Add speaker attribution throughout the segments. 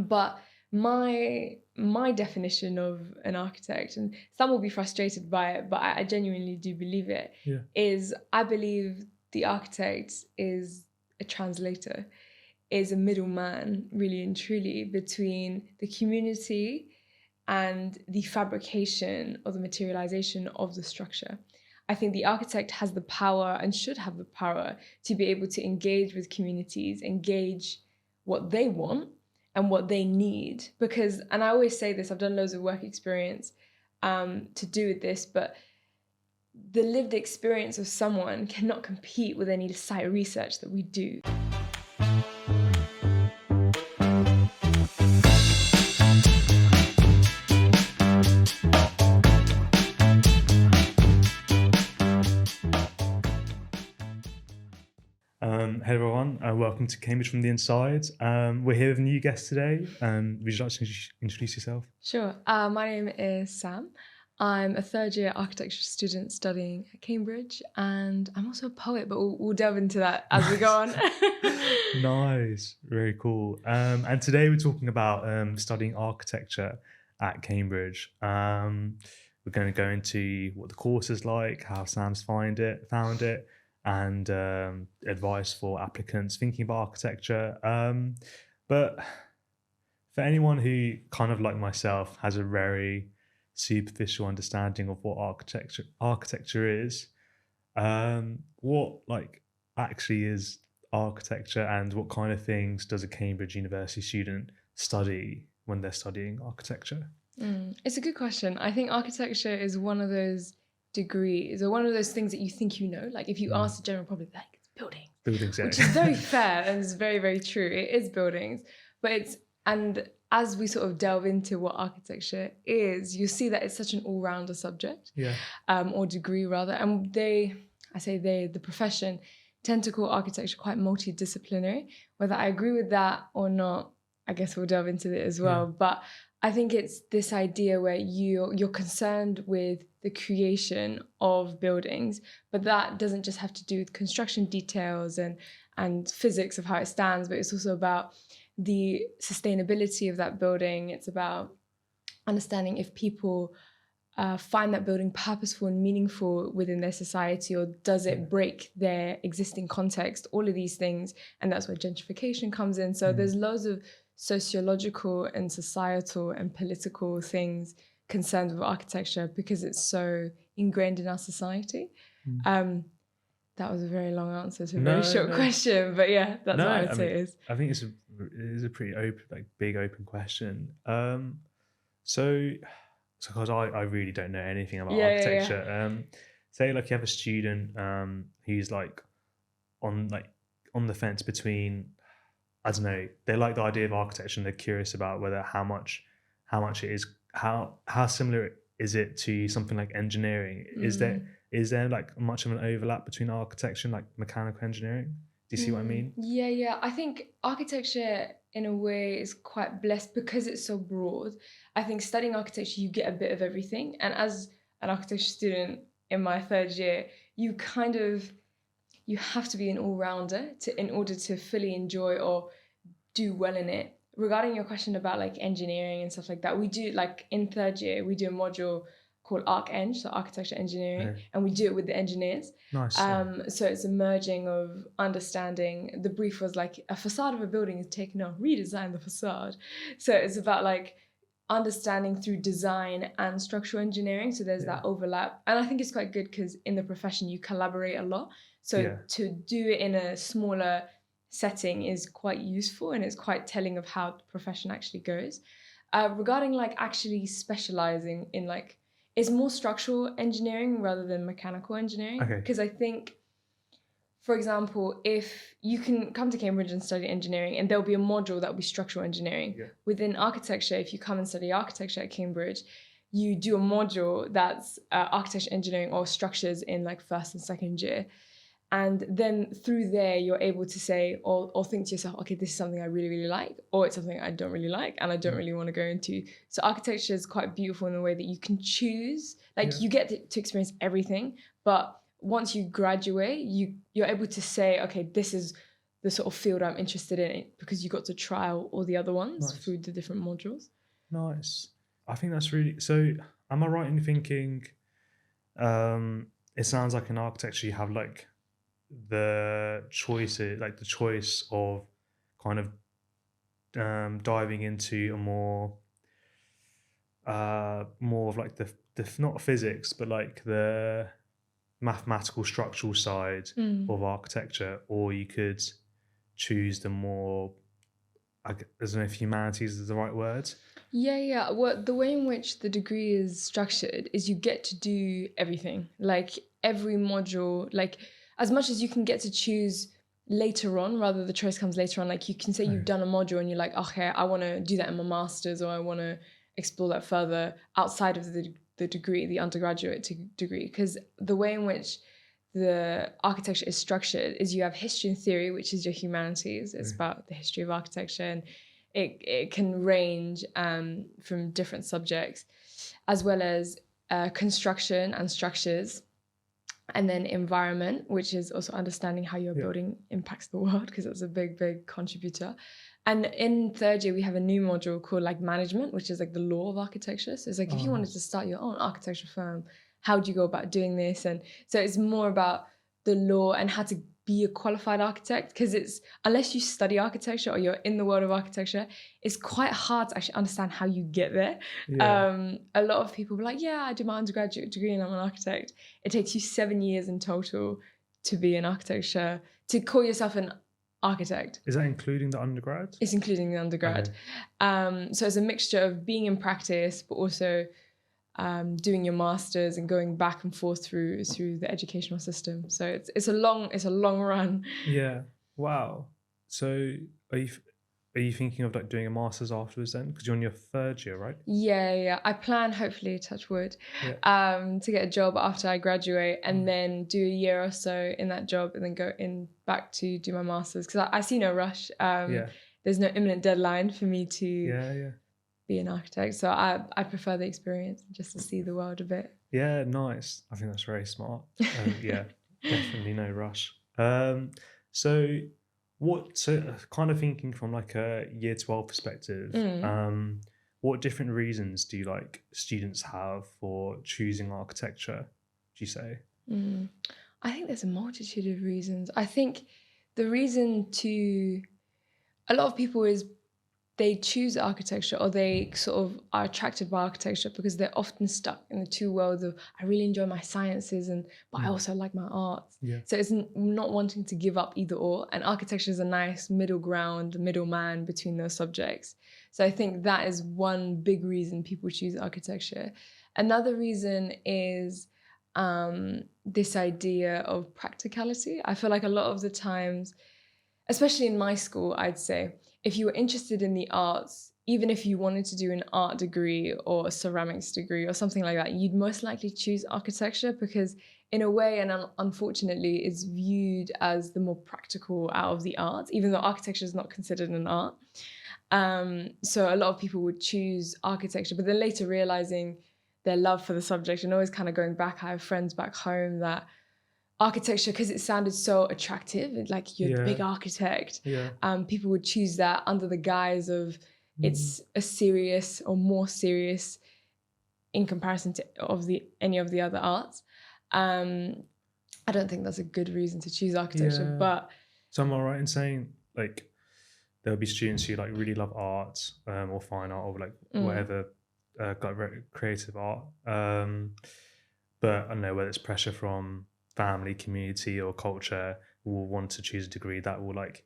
Speaker 1: But my definition of an architect, and some will be frustrated by it, but I genuinely do believe it, is I believe the architect is a translator, is a middleman, really and truly, between the community and the fabrication or the materialization of the structure. I think the architect has the power and should have the power to be able to engage with communities, engage what they want and what they need. Because, and I always say this, I've done loads of work experience to do with this, but the lived experience of someone cannot compete with any site research that we do.
Speaker 2: Hello everyone, welcome to Cambridge from the Inside. We're here with a new guest today. Would you like to introduce yourself?
Speaker 1: Sure. My name is Sam. I'm a third-year architecture student studying at Cambridge, and I'm also a poet, but we'll delve into that as we go on.
Speaker 2: Nice, very cool. And today we're talking about studying architecture at Cambridge. We're going to go into what the course is like, how Sam's found it, and advice for applicants thinking about architecture. But for anyone who, kind of like myself, has a very superficial understanding of what architecture is, what actually is architecture, and what kind of things does a Cambridge University student study when they're studying architecture?
Speaker 1: It's a good question. I think architecture is one of those degrees or one of those things that you think you know. Like if you ask the general public, like it's buildings, which is very fair and it's very, very true. It is buildings, but and as we sort of delve into what architecture is, you see that it's such an all-rounder subject, or degree rather. And the profession tend to call architecture quite multidisciplinary. Whether I agree with that or not, I guess we'll delve into it as well. But I think it's this idea where you're concerned with the creation of buildings, but that doesn't just have to do with construction details and physics of how it stands, but it's also about the sustainability of that building. It's about understanding if people find that building purposeful and meaningful within their society, or does it break their existing context, all of these things. And that's where gentrification comes in. So there's loads of sociological and societal and political things concerned with architecture because it's so ingrained in our society. That was a very long answer to a very short question, but yeah, that's what I would say it is.
Speaker 2: I think it is a pretty open, big open question. So because I really don't know anything about architecture. Say you have a student who's on the fence between, I don't know, they like the idea of architecture and they're curious about whether how much it is, how similar is it to something like engineering? Is there much of an overlap between architecture and mechanical engineering? Do you see what I mean?
Speaker 1: Yeah. I think architecture in a way is quite blessed because it's so broad. I think studying architecture, you get a bit of everything. And as an architecture student in my third year, you have to be an all-rounder in order to fully enjoy or do well in it. Regarding your question about engineering and stuff like that, we do in third year, we do a module called Arch-Eng, so architecture engineering, and we do it with the engineers.
Speaker 2: Nice.
Speaker 1: So it's a merging of understanding. The brief was a facade of a building is taken off, redesign the facade. So it's about understanding through design and structural engineering. So there's that overlap. And I think it's quite good because in the profession, you collaborate a lot. So to do it in a smaller setting is quite useful, and it's quite telling of how the profession actually goes. Regarding actually specializing in it's more structural engineering rather than mechanical engineering. Because I think, for example, if you can come to Cambridge and study engineering, and there'll be a module that will be structural engineering. Within architecture, if you come and study architecture at Cambridge, you do a module that's architecture engineering or structures in first and second year. And then through there, you're able to say or think to yourself, okay, this is something I really, really like, or it's something I don't really like and I don't really want to go into. So architecture is quite beautiful in the way that you can choose, you get to experience everything. But once you graduate, you're able to say, okay, this is the sort of field I'm interested in, because you got to trial all the other ones through the different modules.
Speaker 2: Nice. I think that's really, so am I right in thinking it sounds like in architecture you have like the choices, like the choice of kind of diving into a more of like the not physics but like the mathematical structural side of architecture, or you could choose the more, I don't know if humanities is the right word.
Speaker 1: Yeah. Well, the way in which the degree is structured is you get to do everything. Like every module, like as much as you can get to choose later on, rather the choice comes later on. Like you can say you've done a module and you're like, okay, I want to do that in my master's, or I want to explore that further outside of the degree, the undergraduate degree. Because the way in which the architecture is structured is you have history and theory, which is your humanities. It's about the history of architecture, and it can range from different subjects, as well as construction and structures, and then environment, which is also understanding how your building impacts the world, because that's a big contributor. And in third year, we have a new module called like management, which is like the law of architecture. So it's like if you wanted to start your own architecture firm, how do you go about doing this? And so it's more about the law and how to be a qualified architect, because it's, unless you study architecture or you're in the world of architecture, it's quite hard to actually understand how you get there. A lot of people were like, yeah, I did my undergraduate degree and I'm an architect. It takes you 7 years in total to be an architecture, to call yourself an architect.
Speaker 2: Is that including the undergrad?
Speaker 1: It's including the undergrad. So it's a mixture of being in practice, but also doing your masters and going back and forth through the educational system. So it's a long run.
Speaker 2: Yeah. Wow. So are you thinking of like doing a master's afterwards then? Because you're on your third year, right?
Speaker 1: Yeah. I plan, hopefully, touch wood, to get a job after I graduate, and then do a year or so in that job, and then go in back to do my master's, because I see no rush. There's no imminent deadline for me to be an architect. So I prefer the experience, just to see the world a bit.
Speaker 2: Yeah, nice. I think that's very smart. Yeah, definitely no rush. So kind of thinking from like a year 12 perspective, what different reasons do you like students have for choosing architecture, do you say?
Speaker 1: I think there's a multitude of reasons. I think the reason a lot of people is they choose architecture, or they sort of are attracted by architecture because they're often stuck in the two worlds of, I really enjoy my sciences, but I also like my arts. So it's not wanting to give up either or. And architecture is a nice middle ground, middleman between those subjects. So I think that is one big reason people choose architecture. Another reason is this idea of practicality. I feel like a lot of the times, especially in my school, I'd say, if you were interested in the arts, even if you wanted to do an art degree or a ceramics degree or something like that, you'd most likely choose architecture, because in a way, and unfortunately, it's viewed as the more practical out of the arts, even though architecture is not considered an art. So a lot of people would choose architecture, but then later realizing their love for the subject, and always kind of going back, I have friends back home that architecture, because it sounded so attractive, like you're the big architect, people would choose that under the guise of it's a serious or more serious in comparison to any of the other arts. I don't think that's a good reason to choose architecture, but...
Speaker 2: So am I right in saying, like, there'll be students who like really love art or fine art or like whatever, creative art, but I don't know, whether it's pressure from family, community, or culture, will want to choose a degree that will like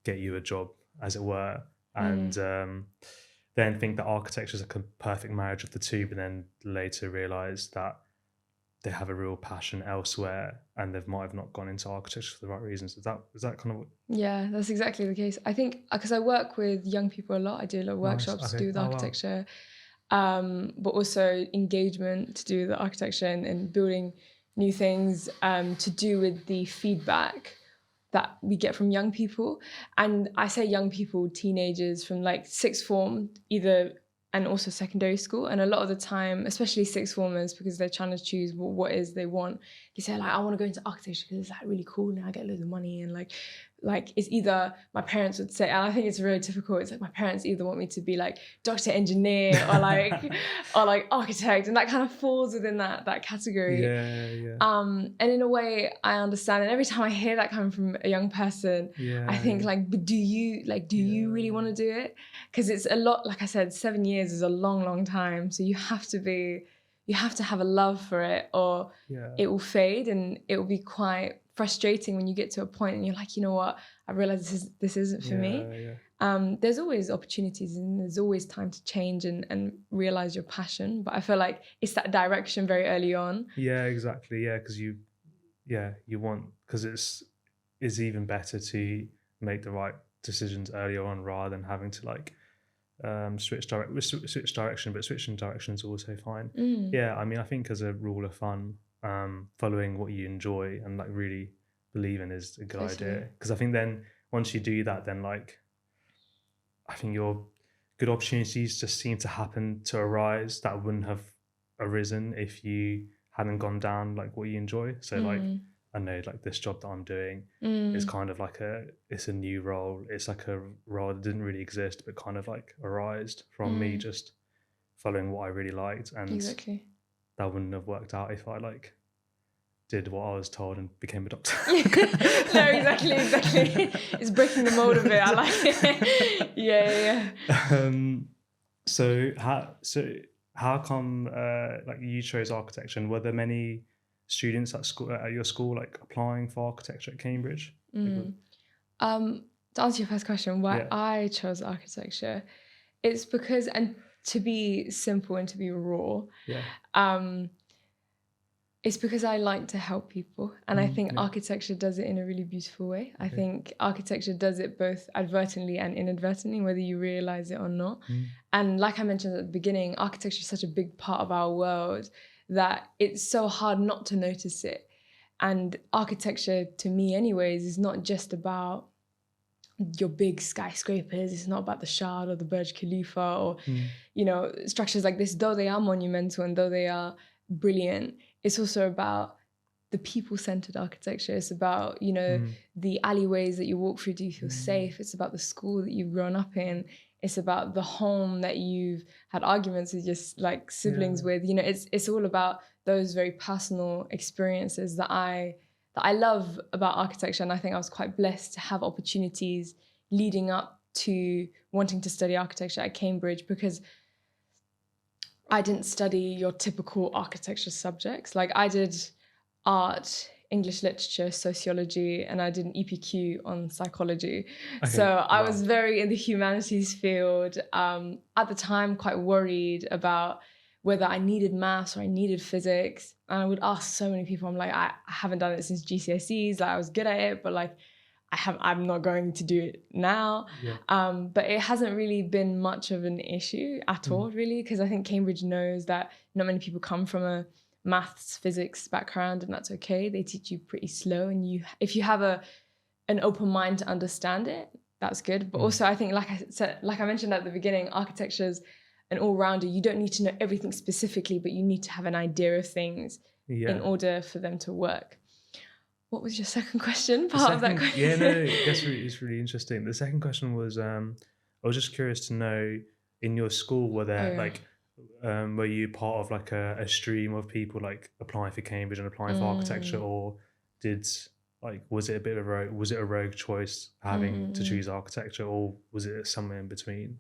Speaker 2: get you a job, as it were, and then think that architecture is a perfect marriage of the two, but then later realize that they have a real passion elsewhere and they might have not gone into architecture for the right reasons. Is that kind of what...
Speaker 1: Yeah, that's exactly the case. I think because I work with young people a lot, I do a lot of workshops to do with architecture, but also engagement to do with architecture and building new things to do with the feedback that we get from young people. And I say young people, teenagers from like sixth form, and also secondary school. And a lot of the time, especially sixth formers, because they're trying to choose what is they want, they say like, I want to go into architecture because it's like really cool and I get loads of money and like like it's either my parents would say, and I think it's really typical, it's like my parents either want me to be like doctor, engineer, or like or like architect, and that kind of falls within that category. And in a way I understand, and every time I hear that coming from a young person, I think like, but do you really want to do it? Because it's a lot, like I said, 7 years is a long time, so you have to have a love for it, or it will fade, and it will be quite frustrating when you get to a point and you're like, you know what, I realize this isn't for me. There's always opportunities, and there's always time to change and realize your passion, but I feel like it's that direction very early on.
Speaker 2: Exactly. Because you want, because it's even better to make the right decisions earlier on rather than having to like switch direction, but switching direction is also fine. I mean, I think as a rule of thumb, following what you enjoy and like really believe in is a good idea, because I think then once you do that, then like I think your good opportunities just seem to happen to arise that wouldn't have arisen if you hadn't gone down like what you enjoy. So like I know like this job that I'm doing is kind of like it's a new role. It's like a role that didn't really exist, but kind of like arisen from me just following what I really liked, and that wouldn't have worked out if I like did what I was told and became a doctor.
Speaker 1: No, exactly. It's breaking the mold of it. I like it.
Speaker 2: So how come like you chose architecture, and were there many students at your school like applying for architecture at Cambridge?
Speaker 1: To answer your first question, why I chose architecture, it's because, and to be simple and to be raw, it's because I like to help people, and I think architecture does it in a really beautiful way. I think architecture does it both advertently and inadvertently, whether you realize it or not. And like I mentioned at the beginning, architecture is such a big part of our world that it's so hard not to notice it. And architecture, to me anyways, is not just about your big skyscrapers. It's not about the Shard or the Burj Khalifa or you know, structures like this, though they are monumental and though they are brilliant. It's also about the people-centered architecture. It's about, you know, the alleyways that you walk through. Do you feel safe? It's about the school that you've grown up in. It's about the home that you've had arguments with your like siblings with. You know, it's all about those very personal experiences that I love about architecture. And I think I was quite blessed to have opportunities leading up to wanting to study architecture at Cambridge, because I didn't study your typical architecture subjects. Like I did art, English literature, sociology, and I did an EPQ on psychology. So I was very in the humanities field. At the time, quite worried about whether I needed maths or I needed physics. And I would ask so many people, I'm like, I haven't done it since GCSEs. Like I was good at it, but like I'm not going to do it now. But it hasn't really been much of an issue at all, really, because I think Cambridge knows that not many people come from a maths, physics background, and that's okay. They teach you pretty slow, and if you have an open mind to understand it, that's good. But also I think, like I mentioned at the beginning, architecture's an all-rounder. You don't need to know everything specifically, but you need to have an idea of things in order for them to work. What was your second question? Of that question?
Speaker 2: It's really interesting. The second question was, I was just curious to know, in your school, were there were you part of like a stream of people like applying for Cambridge and applying for architecture, or was it a bit of a rogue choice having to choose architecture, or was it somewhere in between?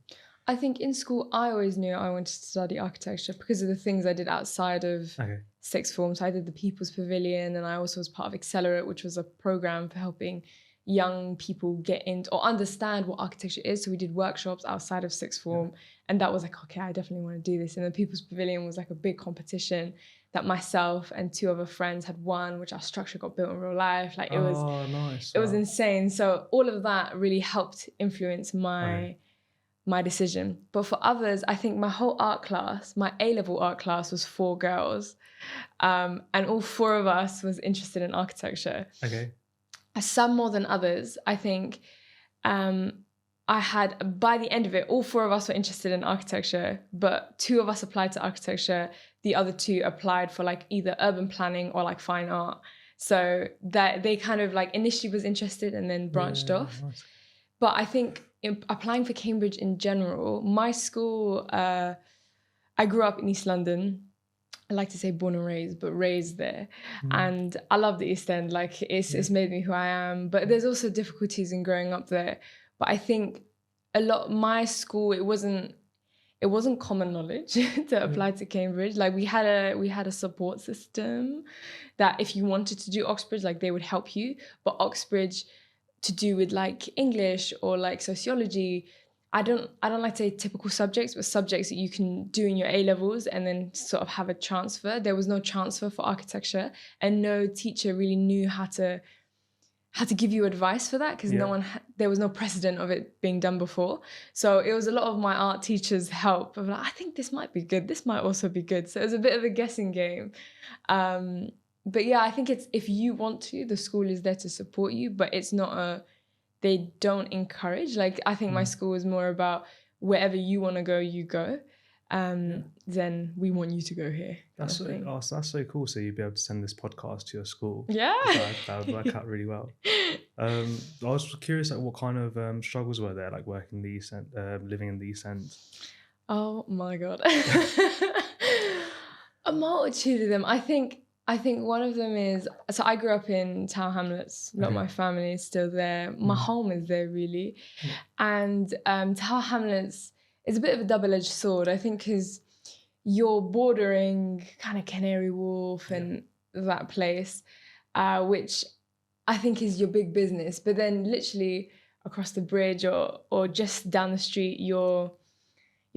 Speaker 1: I think in school, I always knew I wanted to study architecture because of the things I did outside of sixth form. So I did the People's Pavilion, and I also was part of Accelerate, which was a program for helping young people get into or understand what architecture is. So we did workshops outside of sixth form, and that was like, okay, I definitely want to do this. And the People's Pavilion was like a big competition that myself and 2 other friends had won, which our structure got built in real life. Like it was,
Speaker 2: nice.
Speaker 1: It was insane. So all of that really helped influence my decision. But for others, I think my whole art class, my A-level art class, was 4 girls. And all 4 of us was interested in architecture. Some more than others. I think I had, by the end of it, all 4 of us were interested in architecture, but 2 of us applied to architecture. The other 2 applied for like either urban planning or like fine art. So that they kind of like initially was interested and then branched off.
Speaker 2: Nice.
Speaker 1: But I think applying for Cambridge in general, my school, I grew up in East London. I like to say born and raised, but raised there. And I love the East End. Like it's made me who I am. But there's also difficulties in growing up there. But I think my school, it wasn't common knowledge to apply to Cambridge. Like we had a support system that if you wanted to do Oxbridge, like they would help you. But Oxbridge, to do with like English or like sociology, I don't like to say typical subjects, but subjects that you can do in your A-levels and then sort of have a transfer. There was no transfer for architecture, and no teacher really knew how to give you advice for that, because there was no precedent of it being done before. So it was a lot of my art teachers' help of like, I think this might be good, this might also be good. So it was a bit of a guessing game. But yeah, I think it's, if you want to, the school is there to support you, but it's not they don't encourage. Like I think my school is more about wherever you want to go, you go. Then we want you to go here.
Speaker 2: That's so cool. So you'd be able to send this podcast to your school.
Speaker 1: Yeah,
Speaker 2: that would work out really well. I was curious, like, what kind of struggles were there, like working in the East End, living in the East End?
Speaker 1: Oh my god, a multitude of them. I think one of them is, so I grew up in Tower Hamlets. A lot of my family is still there. My home is there, really. And Tower Hamlets is a bit of a double-edged sword, I think, because you're bordering kind of Canary Wharf and that place, which I think is your big business. But then literally across the bridge or just down the street, you're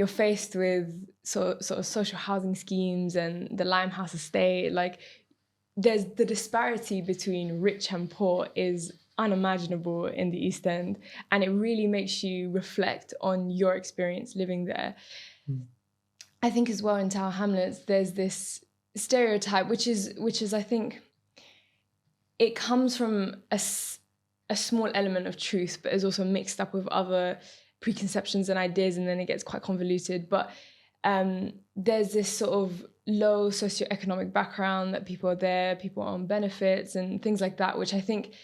Speaker 1: faced with sort of social housing schemes and the Limehouse estate. Like, there's the disparity between rich and poor is unimaginable in the East End, and it really makes you reflect on your experience living there. I think as well in Tower Hamlets, there's this stereotype, which is I think it comes from a small element of truth, but is also mixed up with other preconceptions and ideas, and then it gets quite convoluted. But there's this sort of low socioeconomic background that people are there, people are on benefits and things like that, which I think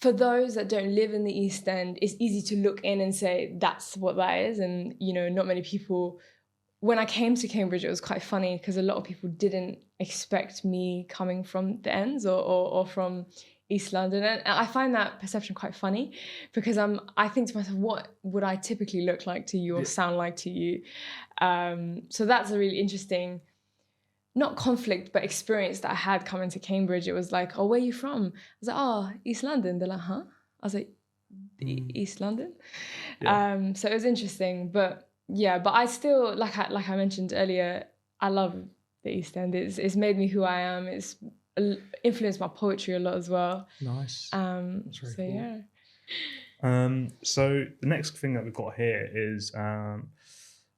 Speaker 1: for those that don't live in the East End, it's easy to look in and say that's what that is. And, you know, not many people, when I came to Cambridge, it was quite funny because a lot of people didn't expect me coming from the ends or from East London. And I find that perception quite funny because I think to myself, what would I typically look like to you or sound like to you? So that's a really interesting, not conflict, but experience that I had coming to Cambridge. It was like, oh, where are you from? I was like, oh, East London. They're like, huh? I was like, East London? Yeah. So it was interesting. But yeah, but I still, like I mentioned earlier, I love the East End. It's made me who I am. It's influenced my poetry a lot as well.
Speaker 2: Nice. That's very cool.
Speaker 1: Yeah.
Speaker 2: So the next thing that we've got here is, I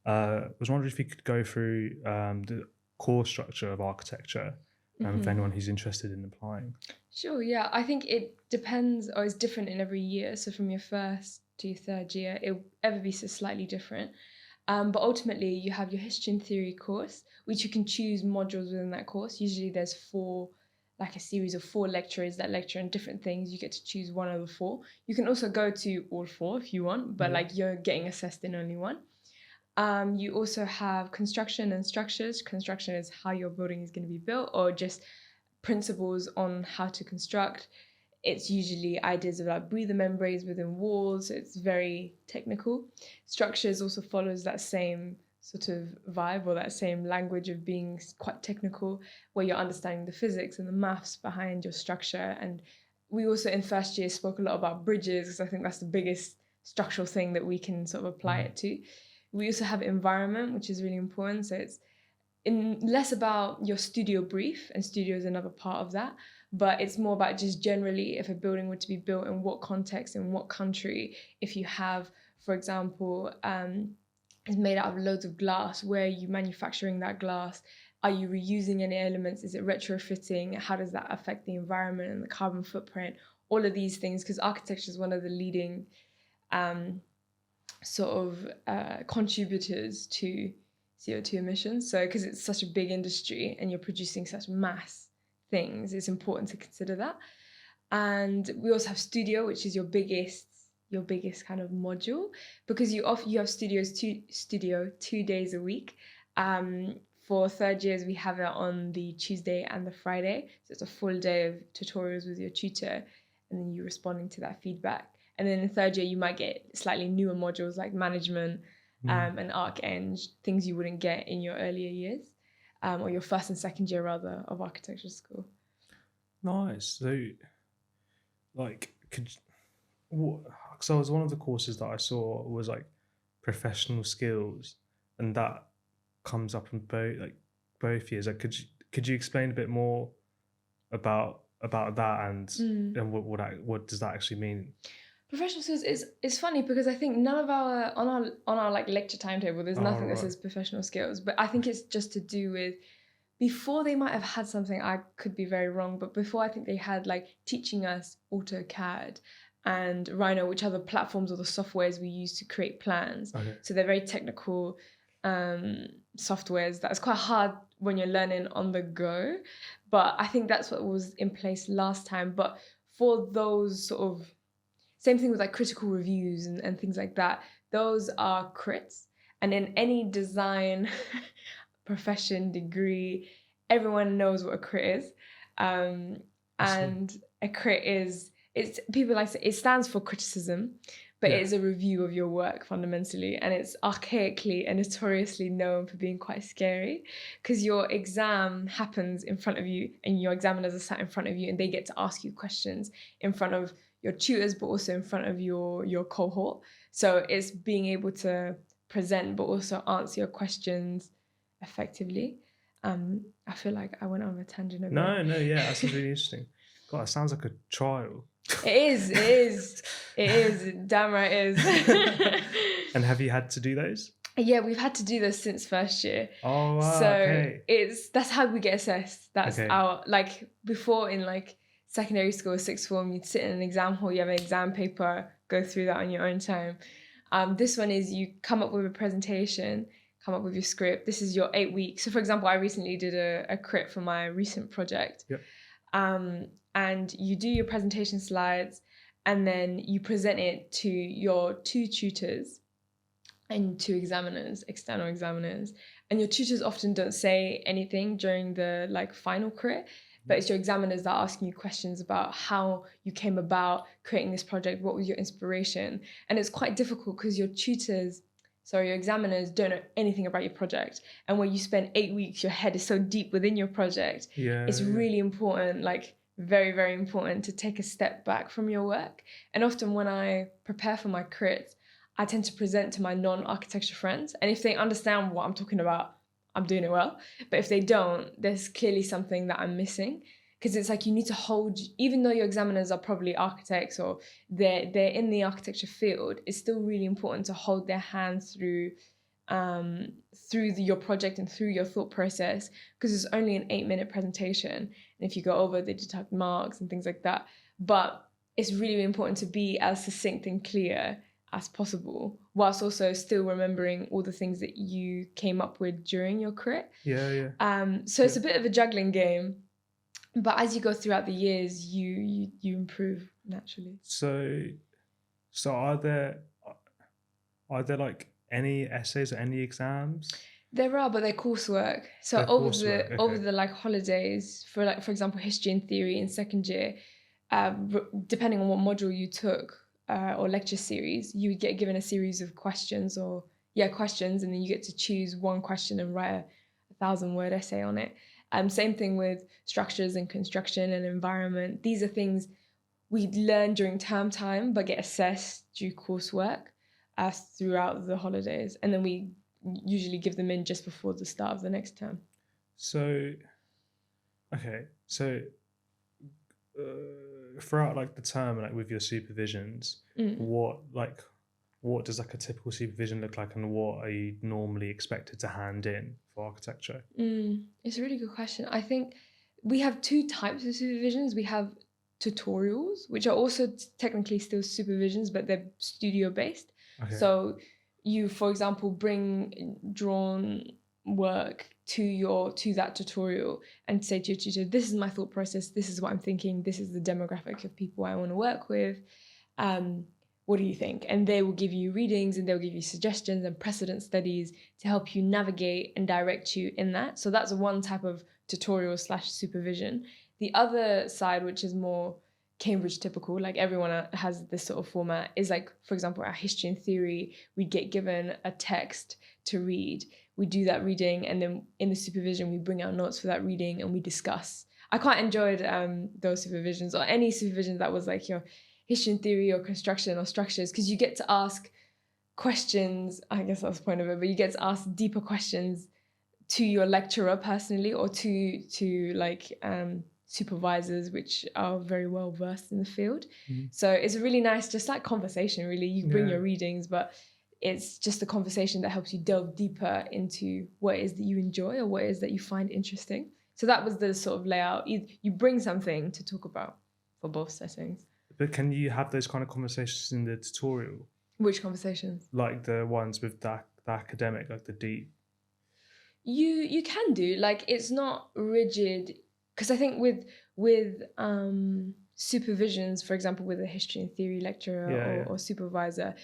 Speaker 2: was wondering if you could go through the core structure of architecture, for anyone who's interested in applying. Sure,
Speaker 1: yeah. I think it depends, or is different in every year. So from your first to your third year, it will ever be so slightly different. But ultimately, you have your history and theory course, which you can choose modules within that course. Usually there's a series of 4 lecturers that lecture on different things. You get to choose one of the 4. You can also go to all 4 if you want, but you're getting assessed in only one. You also have construction and structures. Construction is how your building is going to be built, or just principles on how to construct. It's usually ideas of like breather membranes within walls. So it's very technical. Structures also follows that same sort of vibe or that same language of being quite technical, where you're understanding the physics and the maths behind your structure. And we also in first year spoke a lot about bridges, because I think that's the biggest structural thing that we can sort of apply it to. We also have environment, which is really important. So it's less about your studio brief, and studio is another part of that, but it's more about just generally if a building were to be built in what context, in what country. If you have, for example, it's made out of loads of glass, where are you manufacturing that glass? Are you reusing any elements? Is it retrofitting? How does that affect the environment and the carbon footprint? All of these things, because architecture is one of the leading contributors to CO2 emissions. So because it's such a big industry and you're producing such mass things, it's important to consider that. And we also have studio, which is your biggest kind of module, because you have studio 2 days a week. For third years, we have it on the Tuesday and the Friday. So it's a full day of tutorials with your tutor, and then you responding to that feedback. And then in third year, you might get slightly newer modules like management and Arch-Eng, things you wouldn't get in your earlier years, or your first and second year, rather, of architecture school.
Speaker 2: Nice. So, like, so one of the courses that I saw was like professional skills, and that comes up in both years. Like, could you explain a bit more about that and what does that actually mean?
Speaker 1: Professional skills is funny because I think none of our on our like lecture timetable, there's nothing that says professional skills, but I think it's just to do with, before they might have had something, I could be very wrong, but before I think they had like teaching us AutoCAD and Rhino, which are the platforms or the softwares we use to create plans.
Speaker 2: Okay.
Speaker 1: So they're very technical softwares that's quite hard when you're learning on the go, but I think that's what was in place last time. But for those sort of, same thing with like critical reviews and things like that, those are crits. And in any design profession, degree, everyone knows what a crit is. And a crit is, people like to say, it stands for criticism, but it is a review of your work fundamentally. And it's archaically and notoriously known for being quite scary, because your exam happens in front of you and your examiners are sat in front of you and they get to ask you questions in front of your tutors, but also in front of your cohort. So it's being able to present, but also answer your questions effectively. I feel like I went on a tangent of
Speaker 2: No, yeah, that sounds really interesting. God, it sounds like a trial.
Speaker 1: It is. Damn right it is.
Speaker 2: And have you had to do those?
Speaker 1: Yeah, we've had to do this since first year.
Speaker 2: Oh, wow,
Speaker 1: so
Speaker 2: okay.
Speaker 1: That's how we get assessed. That's our, like, before in like secondary school, sixth form, you'd sit in an exam hall, you have an exam paper, go through that on your own time. This one is you come up with a presentation, come up with your script. This is your 8 weeks. So for example, I recently did a crit for my recent project.
Speaker 2: Yep.
Speaker 1: And you do your presentation slides, and then you present it to your 2 tutors and 2 examiners, external examiners. And your tutors often don't say anything during the like final crit, but it's your examiners that are asking you questions about how you came about creating this project, what was your inspiration. And it's quite difficult because your examiners don't know anything about your project. And when you spend 8 weeks, your head is so deep within your project. It's really important, like very, very important, to take a step back from your work. And often when I prepare for my crits, I tend to present to my non-architecture friends. And if they understand what I'm talking about, I'm doing it well. But if they don't, there's clearly something that I'm missing. Because it's like you need to hold, even though your examiners are probably architects or they're in the architecture field, it's still really important to hold their hands through your project and through your thought process, because it's only an 8-minute presentation. And if you go over, they deduct marks and things like that. But it's really important to be as succinct and clear as possible, whilst also still remembering all the things that you came up with during your crit. So it's a bit of a juggling game. But as you go throughout the years, you improve naturally.
Speaker 2: So are there like any essays or any exams?
Speaker 1: There are, but they're coursework. So over the like holidays, for example, history and theory in second year, depending on what module you took or lecture series, you would get given a series of questions, and then you get to choose one question and write a 1,000-word essay on it. Same thing with structures and construction and environment. These are things we learn during term time, but get assessed through coursework throughout the holidays. And then we usually give them in just before the start of the next term.
Speaker 2: So throughout like the term, like with your supervisions, what does like a typical supervision look like, and what are you normally expected to hand in for architecture?
Speaker 1: It's a really good question. I think we have 2 types of supervisions. We have tutorials, which are also technically still supervisions, but they're studio based. So you, for example, bring drawn work to that tutorial and say to your tutor, this is my thought process, this is what I'm thinking, this is the demographic of people I want to work with. What do you think? And they will give you readings and they'll give you suggestions and precedent studies to help you navigate and direct you in that. So that's one type of tutorial / supervision. The other side, which is more Cambridge typical, like everyone has this sort of format, is like, for example, our history and theory, we get given a text to read. We do that reading, and then in the supervision, we bring out notes for that reading and we discuss. I quite enjoyed those supervisions, or any supervision that was like your history and theory or construction or structures, because you get to ask questions. I guess that's the point of it, but you get to ask deeper questions to your lecturer personally, or to like supervisors, which are very well versed in the field. Mm-hmm. So it's a really nice, just like conversation, really. You bring your readings, but it's just a conversation that helps you delve deeper into what it is that you enjoy or what it is that you find interesting. So that was the sort of layout. You bring something to talk about for both settings.
Speaker 2: But can you have those kind of conversations in the tutorial?
Speaker 1: Which conversations?
Speaker 2: Like the ones with the academic, like the deep.
Speaker 1: You can do, like, it's not rigid, because I think with supervisions, for example, with a history and theory lecturer or supervisor,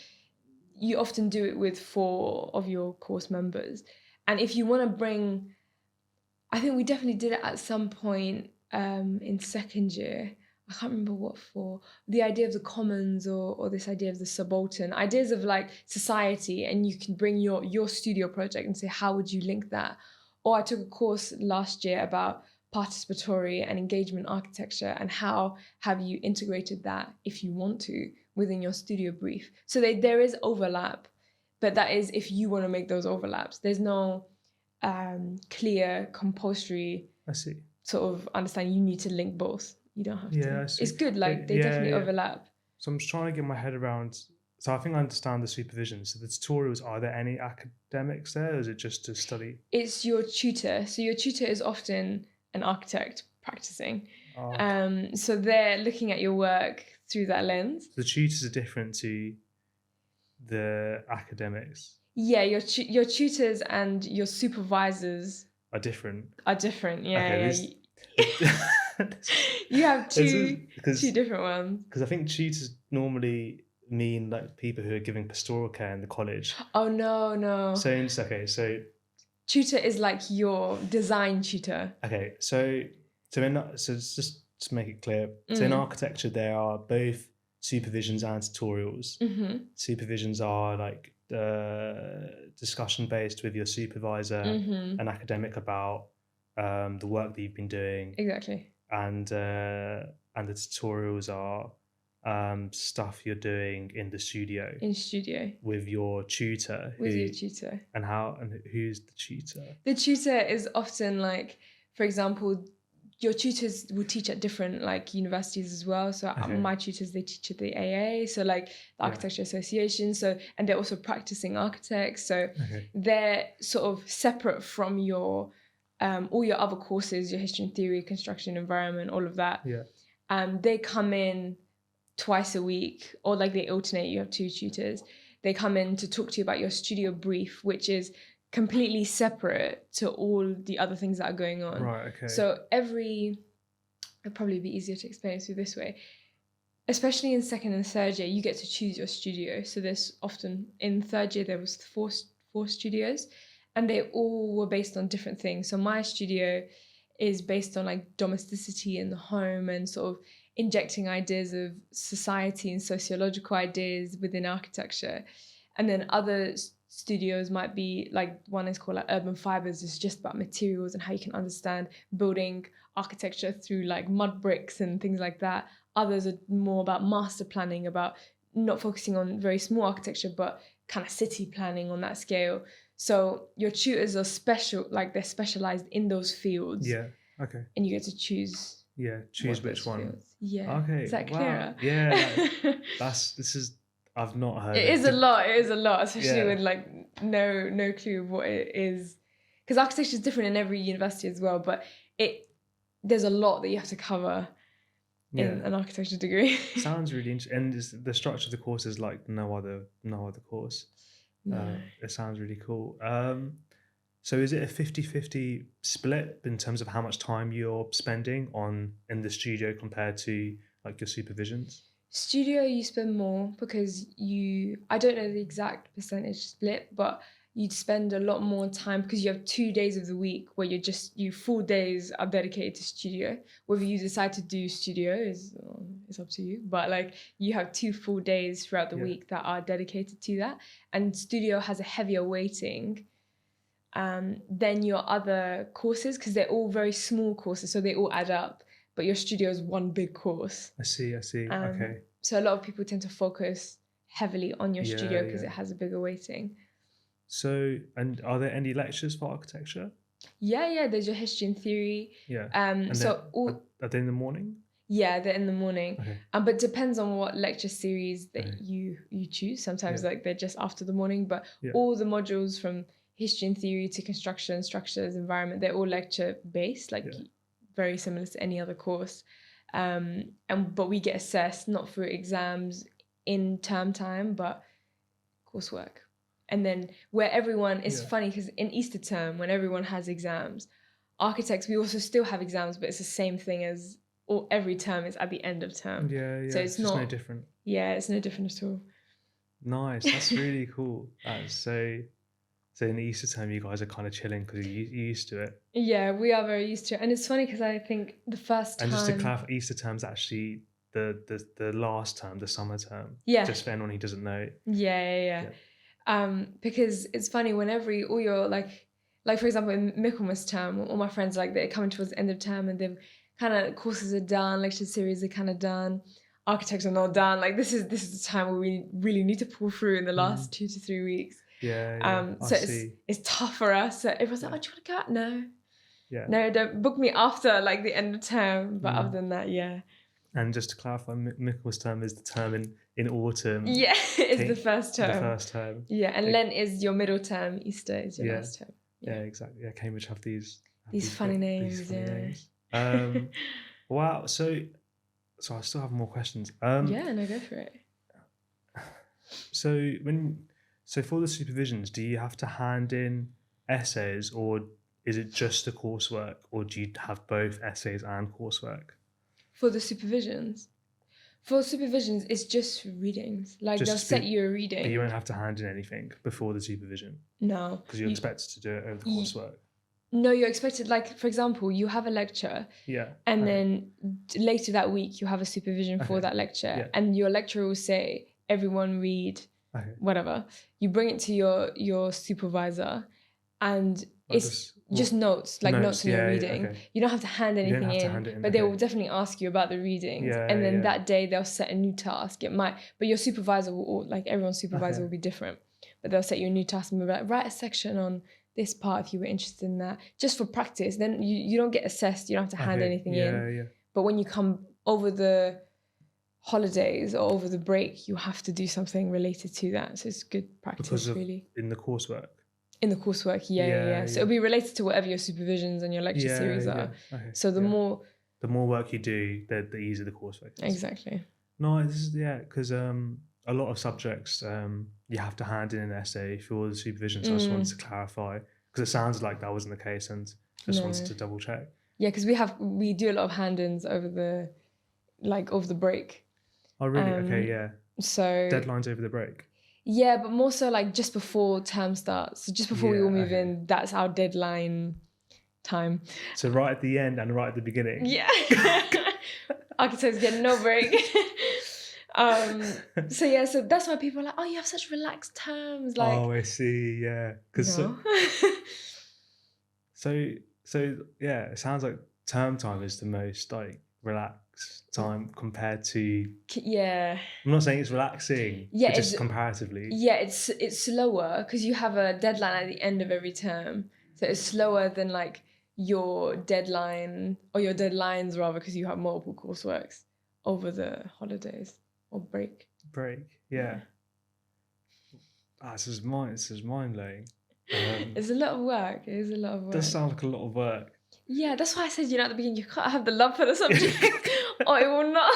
Speaker 1: you often do it with 4 of your course members. And if you want to bring, I think we definitely did it at some point in second year. I can't remember what for. The idea of the commons or this idea of the subaltern, ideas of like society, and you can bring your studio project and say, how would you link that? Or I took a course last year about participatory and engagement architecture, and how have you integrated that, if you want to, within your studio brief. So there is overlap, but that is if you want to make those overlaps. There's no clear compulsory sort of understanding. You need to link both. You don't have to.
Speaker 2: I see.
Speaker 1: It's good, like they definitely overlap.
Speaker 2: So I'm just trying to get my head around. So I think I understand the supervision. So the tutorials, are there any academics there, or is it just to study?
Speaker 1: It's your tutor. So your tutor is often an architect practicing. Oh, okay. So they're looking at your work through that lens.
Speaker 2: The tutors are different to the academics.
Speaker 1: Yeah, your tutors and your supervisors
Speaker 2: are different.
Speaker 1: Yeah. You have two different ones.
Speaker 2: Because I think tutors normally mean like people who are giving pastoral care in the college.
Speaker 1: Oh no.
Speaker 2: So
Speaker 1: tutor is like your design tutor.
Speaker 2: Okay, so just to make it clear, so in architecture there are both supervisions and tutorials. Mm-hmm. Supervisions are like discussion based with your supervisor and academic about the work that you've been doing.
Speaker 1: Exactly.
Speaker 2: And the tutorials are stuff you're doing in the studio. With your tutor. And who's the tutor?
Speaker 1: The tutor is often like, for example, your tutors will teach at different like universities as well. So my tutors, they teach at the AA, so like the Architecture Association. So, and they're also practicing architects. So they're sort of separate from your all your other courses, your history and theory, construction, environment, all of that. They come in twice a week, or like they alternate. You have 2 tutors. They come in to talk to you about your studio brief, which is completely separate to all the other things that are going on.
Speaker 2: Right, okay.
Speaker 1: So it'd probably be easier to explain it through this way. Especially in second and third year, you get to choose your studio. So there's often, in third year, there was four studios, and they all were based on different things. So my studio is based on like domesticity in the home and sort of injecting ideas of society and sociological ideas within architecture. And then other studios might be like, one is called like Urban Fibers. It's just about materials and how you can understand building architecture through like mud bricks and things like that. Others are more about master planning, about not focusing on very small architecture, but kind of city planning on that scale. So your tutors are special, like they're specialized in those fields.
Speaker 2: Yeah. Okay.
Speaker 1: And you get to choose.
Speaker 2: Yeah. Choose which one.
Speaker 1: Fields. Yeah.
Speaker 2: Okay.
Speaker 1: Is that clearer?
Speaker 2: Wow. Yeah. I've not heard.
Speaker 1: It is a lot, especially with like no clue of what it is. Because architecture is different in every university as well, but there's a lot that you have to cover in an architecture degree.
Speaker 2: Sounds really interesting. And the structure of the course is like no other course. No. It sounds really cool. So is it a 50-50 split in terms of how much time you're spending in the studio compared to like your supervisions?
Speaker 1: Studio, you spend more because I don't know the exact percentage split, but you'd spend a lot more time because you have 2 days of the week where you full days are dedicated to studio. Whether you decide to do studio is up to you, but like you have 2 full days throughout the week that are dedicated to that. And studio has a heavier weighting than your other courses because they're all very small courses, so they all add up. But your studio is one big course.
Speaker 2: I see. Okay.
Speaker 1: So a lot of people tend to focus heavily on your studio because it has a bigger weighting.
Speaker 2: So, and are there any lectures for architecture?
Speaker 1: Yeah. There's your history and theory.
Speaker 2: Yeah. Are they in the morning?
Speaker 1: Yeah, they're in the morning.
Speaker 2: Okay.
Speaker 1: But it depends on what lecture series that you choose. Sometimes like they're just after the morning, but all the modules from history and theory to construction, structures, environment, they're all lecture based, very similar to any other course. But we get assessed not through exams in term time, but coursework. And then where everyone is funny because in Easter term, when everyone has exams, architects, we also still have exams, but it's the same thing as every term is at the end of term.
Speaker 2: Yeah.
Speaker 1: So it's not
Speaker 2: no different.
Speaker 1: Yeah, it's no different at all.
Speaker 2: Nice. That's really cool. So in the Easter term, you guys are kind of chilling because you're used to it.
Speaker 1: Yeah, we are very used to it. And it's funny because I think the first time...
Speaker 2: And just to clarify, Easter term's actually the last term, the summer term.
Speaker 1: Yeah.
Speaker 2: Just for anyone who doesn't know.
Speaker 1: Yeah. Because it's funny, whenever all your, like for example, in Michaelmas term, all my friends, they're coming towards the end of term and they've kind of, courses are done, lecture series are kind of done, architects are not done. Like this is the time where we really need to pull through in the last 2 to 3 weeks.
Speaker 2: Yeah.
Speaker 1: So it's tough for us. So everyone's like, oh, do you want to go out? No.
Speaker 2: Yeah.
Speaker 1: No, don't book me after the end of term. But other than that, yeah.
Speaker 2: And just to clarify, Michaelmas term is the term in autumn.
Speaker 1: Yeah, it's the first term.
Speaker 2: The first term.
Speaker 1: Yeah, and Lent is your middle term. Easter is your last term.
Speaker 2: Yeah, exactly. Yeah, Cambridge have these
Speaker 1: funny names.
Speaker 2: Names. Wow. So I still have more questions.
Speaker 1: Yeah, no, go for it.
Speaker 2: So for the supervisions, do you have to hand in essays, or is it just the coursework, or do you have both essays and coursework?
Speaker 1: For the supervisions? For supervisions, it's just readings. They'll set you a reading.
Speaker 2: But you won't have to hand in anything before the supervision?
Speaker 1: No.
Speaker 2: Because you're expected to do it over the coursework?
Speaker 1: No, you're expected, for example, you have a lecture.
Speaker 2: Yeah.
Speaker 1: And then later that week, you have a supervision for that lecture. Yeah. And your lecturer will say, everyone read whatever. You bring it to your supervisor and it's just notes, notes on your reading. Okay. You don't have to hand anything in, but they will definitely ask you about the readings. And then that day they'll set a new task. It might, but your supervisor will, everyone's supervisor will be different, but they'll set you a new task and be like, write a section on this part if you were interested in that, just for practice. Then you don't get assessed. You don't have to hand anything in. Yeah. But when you come over the holidays or over the break, you have to do something related to that. So it's good practice, really.
Speaker 2: In the coursework? In
Speaker 1: the coursework, yeah. So it'll be related to whatever your supervisions and your lecture series are. Okay. So the more
Speaker 2: work you do, the easier the coursework is.
Speaker 1: Exactly.
Speaker 2: No, because a lot of subjects you have to hand in an essay for the supervision. So I just wanted to clarify, because it sounds like that wasn't the case, and just wanted to double check.
Speaker 1: Yeah, because we do a lot of hand-ins over the break.
Speaker 2: Oh really? Okay, yeah.
Speaker 1: So
Speaker 2: deadlines over the break.
Speaker 1: Yeah, but more so just before term starts. So just before we all move in, that's our deadline time.
Speaker 2: So right at the end and right at the beginning.
Speaker 1: Yeah. Architects get no break. So that's why people are like, oh, you have such relaxed terms.
Speaker 2: Oh, I see. Yeah.
Speaker 1: No.
Speaker 2: So yeah, it sounds like term time is the most relaxed time compared to.
Speaker 1: Yeah.
Speaker 2: I'm not saying it's relaxing.
Speaker 1: Yeah,
Speaker 2: but just comparatively.
Speaker 1: Yeah, it's slower because you have a deadline at the end of every term, so it's slower than your deadline or your deadlines rather, because you have multiple courseworks over the holidays or break.
Speaker 2: Yeah. This is mind blowing.
Speaker 1: It's a lot of work. It is a lot of work.
Speaker 2: It does sound like a lot of work.
Speaker 1: Yeah, that's why I said, at the beginning, you can't have the love for the subject or it will not.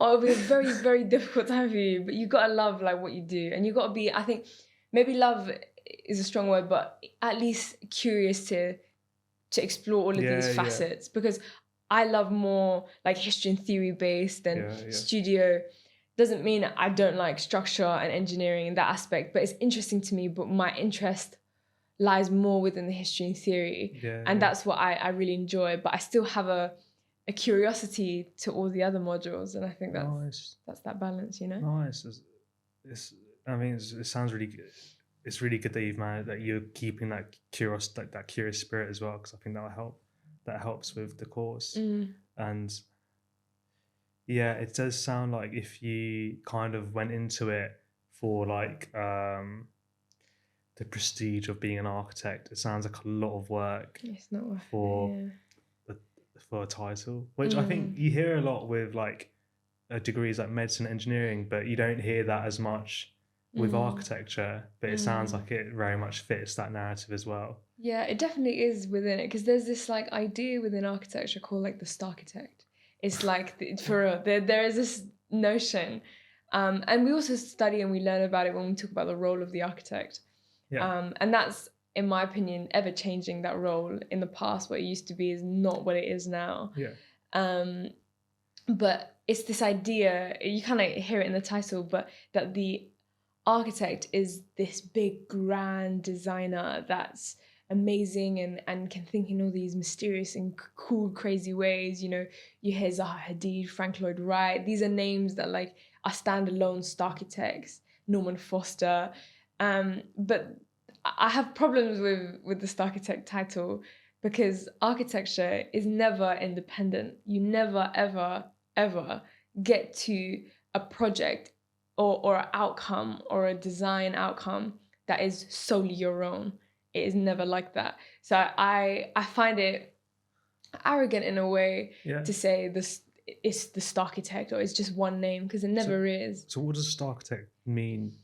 Speaker 1: Or it'll be a very, very difficult time for you. But you got to love what you do. And you got to be, I think, maybe love is a strong word, but at least curious to explore all of these facets, because I love more like history and theory based than studio. Doesn't mean I don't like structure and engineering in that aspect, but it's interesting to me. But my interest lies more within the history and theory, and that's what I really enjoy. But I still have a curiosity to all the other modules, and I think that's that balance, you know.
Speaker 2: Nice. I mean, it sounds really good. It's really good that you've managed, that you're keeping that curious spirit as well, because I think that'll help. That helps with the course. And yeah, it does sound like if you kind of went into it for like the prestige of being an architect, it sounds like a lot of work.
Speaker 1: It's not worth
Speaker 2: for a title, which I think you hear a lot with like degrees like medicine and engineering, but you don't hear that as much with architecture. But it sounds like it very much fits that narrative as well.
Speaker 1: Yeah, it definitely is within it, because there's this like idea within architecture called like the Starchitect. It's like for real, there is this notion, and we also study and we learn about it when we talk about the role of the architect. And that's, in my opinion, ever changing. That role in the past, what it used to be, is not what it is now. But it's this idea, you kind of hear it in the title, but that the architect is this big grand designer that's amazing and can think in all these mysterious and cool, crazy ways. You know, you hear Zaha Hadid, Frank Lloyd Wright. These are names that like are standalone Starchitects, Norman Foster. But I have problems with the Starchitect title, because architecture is never independent. You never, ever, ever get to a project or an outcome or a design outcome that is solely your own. It is never like that. So I find it arrogant in a way to say this it's the Starchitect or it's just one name, because it never is.
Speaker 2: So what does Starchitect mean?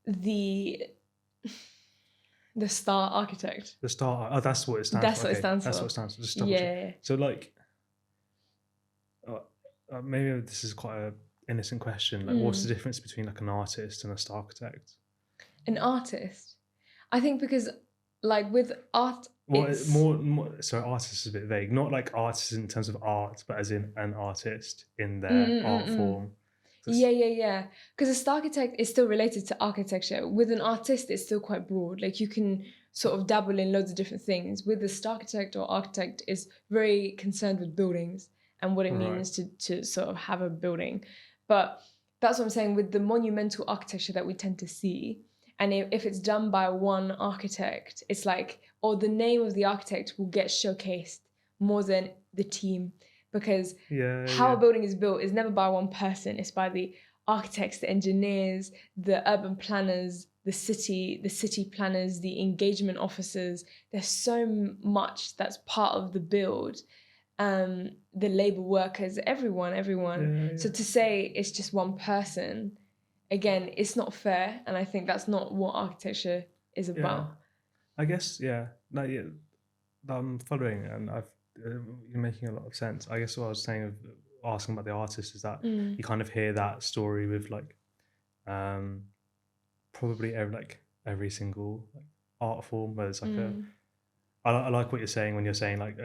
Speaker 1: The Star Architect.
Speaker 2: The Star. Oh, that's what it stands for.
Speaker 1: That's what it stands for.
Speaker 2: That's what it stands for. Just double check. So like, maybe this is quite a innocent question. Like, what's the difference between like an artist and a Starchitect?
Speaker 1: An artist, I think, because like with art,
Speaker 2: more. So artist is a bit vague. Not like artists in terms of art, but as in an artist in their art form.
Speaker 1: Yeah. Because a Starchitect is still related to architecture. With an artist, it's still quite broad. Like you can sort of dabble in loads of different things. With the Starchitect or architect is very concerned with buildings and what it means to sort of have a building. But that's what I'm saying with the monumental architecture that we tend to see. And if it's done by one architect, it's like, or the name of the architect will get showcased more than the team. Because how a building is built is never by one person. It's by the architects, the engineers, the urban planners, the city planners, the engagement officers. There's so much that's part of the build. The labor workers, everyone. So to say it's just one person, again, it's not fair. And I think that's not what architecture is about.
Speaker 2: I guess, I'm following, and you're making a lot of sense. I guess what I was saying of asking about the artist is that you kind of hear that story with like probably every single art form, where it's like I like what you're saying when you're saying like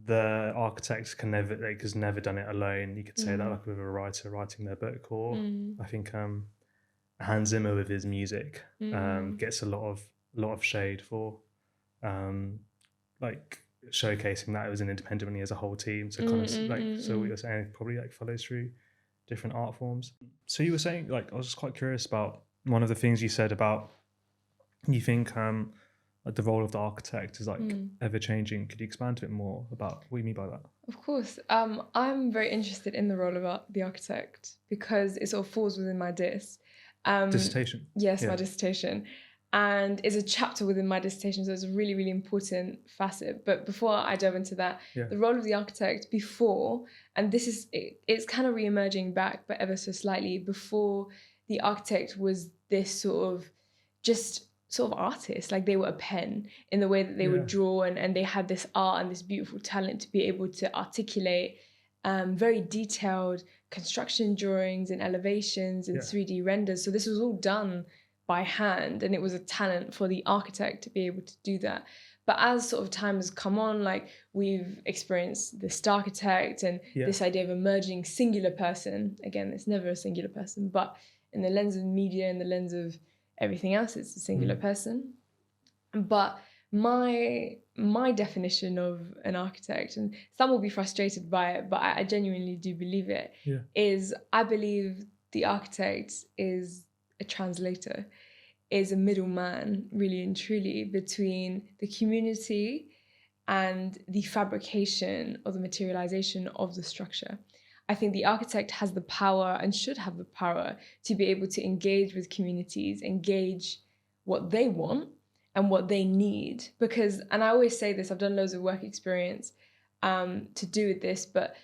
Speaker 2: the architects has never done it alone. You could say that like with a writer writing their book, or I think Hans Zimmer with his music gets a lot of shade for like showcasing that it was an independent when he has a whole team. So kind of so what you're saying probably like follows through different art forms. So you were saying, like, I was just quite curious about one of the things you said about you think like the role of the architect is like ever changing. Could you expand a bit more about what you mean by that?
Speaker 1: Of course. I'm very interested in the role of the architect because it sort of falls within my
Speaker 2: dissertation.
Speaker 1: Yes, my dissertation. And it's a chapter within my dissertation, so it's a really, really important facet. But before I delve into that, the role of the architect before, and this is, it's kind of re-emerging back, but ever so slightly, before the architect was this sort of artist, like they were a pen in the way that they would draw, and they had this art and this beautiful talent to be able to articulate very detailed, construction drawings and elevations and 3D renders. So this was all done by hand, and it was a talent for the architect to be able to do that. But as sort of time has come on, like we've experienced the Starchitect and this idea of emerging singular person. Again, it's never a singular person, but in the lens of media and the lens of everything else, it's a singular person. But my definition of an architect, and some will be frustrated by it, but I genuinely do believe it, is I believe the architect is a translator, is a middleman, really and truly, between the community and the fabrication or the materialization of the structure. I think the architect has the power and should have the power to be able to engage with communities, engage what they want and what they need. Because, and I always say this, I've done loads of work experience to do with this, but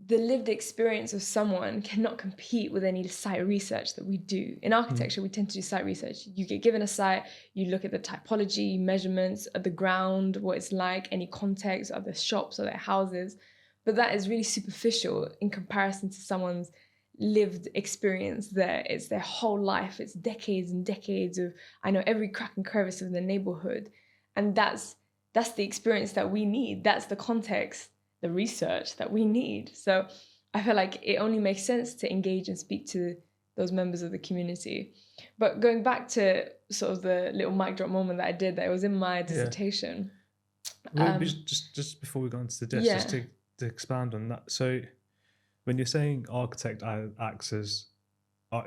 Speaker 1: the lived experience of someone cannot compete with any site research that we do. In architecture, we tend to do site research. You get given a site, you look at the typology, measurements of the ground, what it's like, any context of the shops or their houses. But that is really superficial in comparison to someone's lived experience there. It's their whole life. It's decades and decades of, I know every crack and crevice of the neighborhood. And that's the experience that we need. That's the context, the research that we need. So I feel like it only makes sense to engage and speak to those members of the community. But going back to sort of the little mic drop moment that I did, that it was in my dissertation.
Speaker 2: Just before we go into the diss, just to expand on that. So when you're saying architect acts as,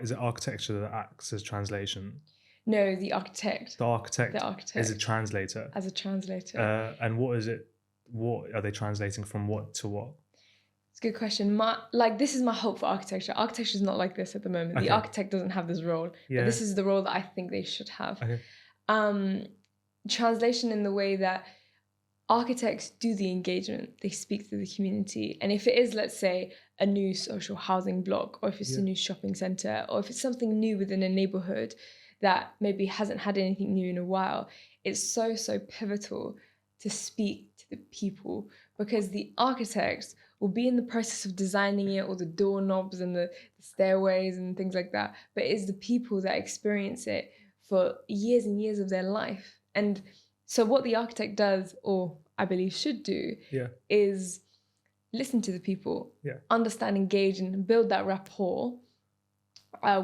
Speaker 2: is it architecture that acts as translation?
Speaker 1: No, the architect.
Speaker 2: The architect is a translator.
Speaker 1: As a translator.
Speaker 2: And what is it? What are they translating from what to what?
Speaker 1: It's a good question. This is my hope for architecture. Architecture is not like this at the moment. The architect doesn't have this role. But this is the role that I think they should have. Translation in the way that architects do the engagement. They speak to the community. And if it is, let's say, a new social housing block, or if it's a new shopping centre, or if it's something new within a neighbourhood that maybe hasn't had anything new in a while, it's so pivotal to speak to the people, because the architects will be in the process of designing it, or the doorknobs and the stairways and things like that, but it's the people that experience it for years and years of their life. And so what the architect does, or I believe should do, is listen to the people, understand, engage, and build that rapport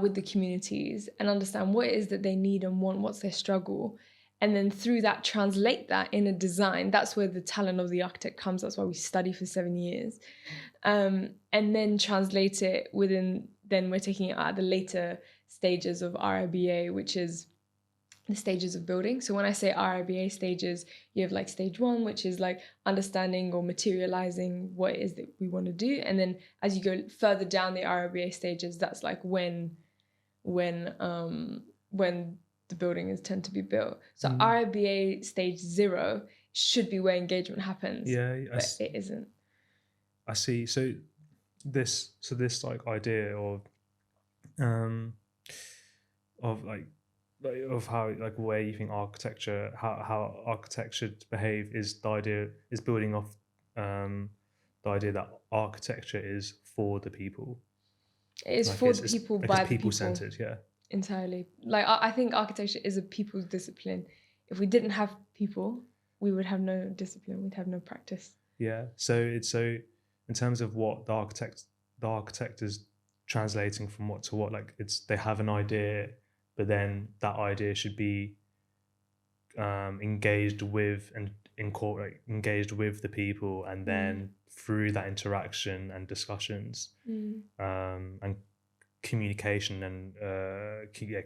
Speaker 1: with the communities, and understand what it is that they need and want, what's their struggle. And then through that, translate that in a design. That's where the talent of the architect comes. That's why we study for 7 years. And then translate it then we're taking it at the later stages of RIBA, which is the stages of building. So when I say RIBA stages, you have like stage 1, which is like understanding or materializing what it is that we want to do. And then as you go further down the RIBA stages, that's like when the building is tend to be built. So RIBA stage 0 should be where engagement happens. But it isn't.
Speaker 2: I see. So this like idea of how like where you think architecture, how architecture should behave, is the idea is building off the idea that architecture is for the people.
Speaker 1: It is like for the people,
Speaker 2: like
Speaker 1: by the
Speaker 2: people
Speaker 1: people.
Speaker 2: Centered,
Speaker 1: Entirely. Like I think architecture is a people's discipline. If we didn't have people, we would have no discipline. We'd have no practice. So in terms of what the architect is translating from what to what, like they have an idea, but then that idea should be engaged with and engaged with the people, and then through that interaction and discussions and communication and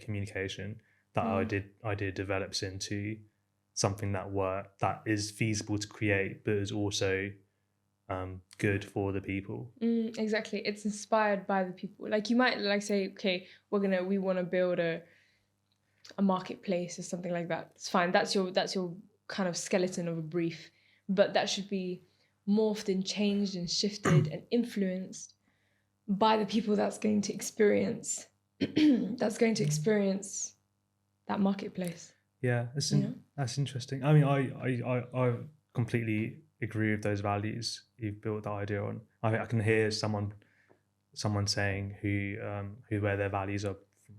Speaker 1: communication, that idea develops into something that is feasible to create, but is also good for the people. Exactly. It's inspired by the people. Like you might like say, okay, we want to build a marketplace or something like that. It's fine. That's your kind of skeleton of a brief, but that should be morphed and changed and shifted and influenced by the people that's going to experience that marketplace.
Speaker 2: That's interesting. I mean, I completely agree with those values you've built that idea on. I can hear someone someone saying who where their values are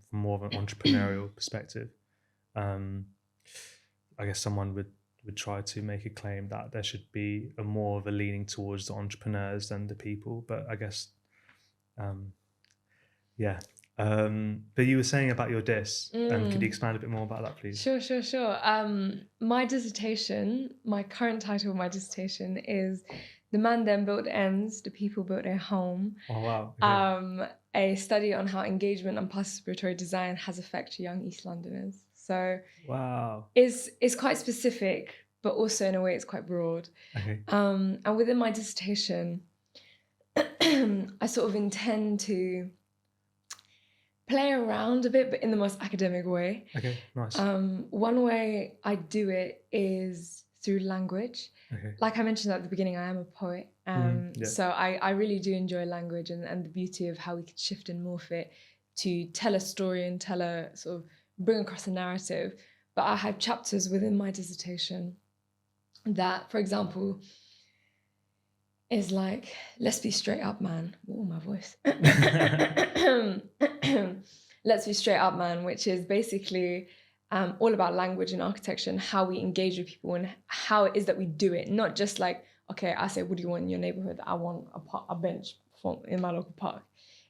Speaker 2: from more of an entrepreneurial perspective. I guess someone would try to make a claim that there should be a more of a leaning towards the entrepreneurs than the people. But I guess, yeah. But you were saying about your diss. Could you expand a bit more about that, please?
Speaker 1: Sure. My dissertation, my current title of my dissertation is "The Man Then Built Ends, the People Built Their Home."
Speaker 2: Oh, wow. Okay.
Speaker 1: A study on how engagement and participatory design has affected young East Londoners. So
Speaker 2: wow,
Speaker 1: it's quite specific, but also in a way it's quite broad.
Speaker 2: Okay.
Speaker 1: And within my dissertation, I sort of intend to play around a bit, but in the most academic way.
Speaker 2: Okay, nice.
Speaker 1: One way I do it is through language.
Speaker 2: Okay.
Speaker 1: Like I mentioned at the beginning, I am a poet. So I really do enjoy language and the beauty of how we could shift and morph it to tell a story and tell a sort of bring across a narrative. But I have chapters within my dissertation that, for example, is like, let's be straight up, man. Oh, my voice. Let's be straight up, man, which is basically all about language and architecture and how we engage with people and how it is that we do it. Not just like, okay, I say, what do you want in your neighborhood? I want a bench in my local park.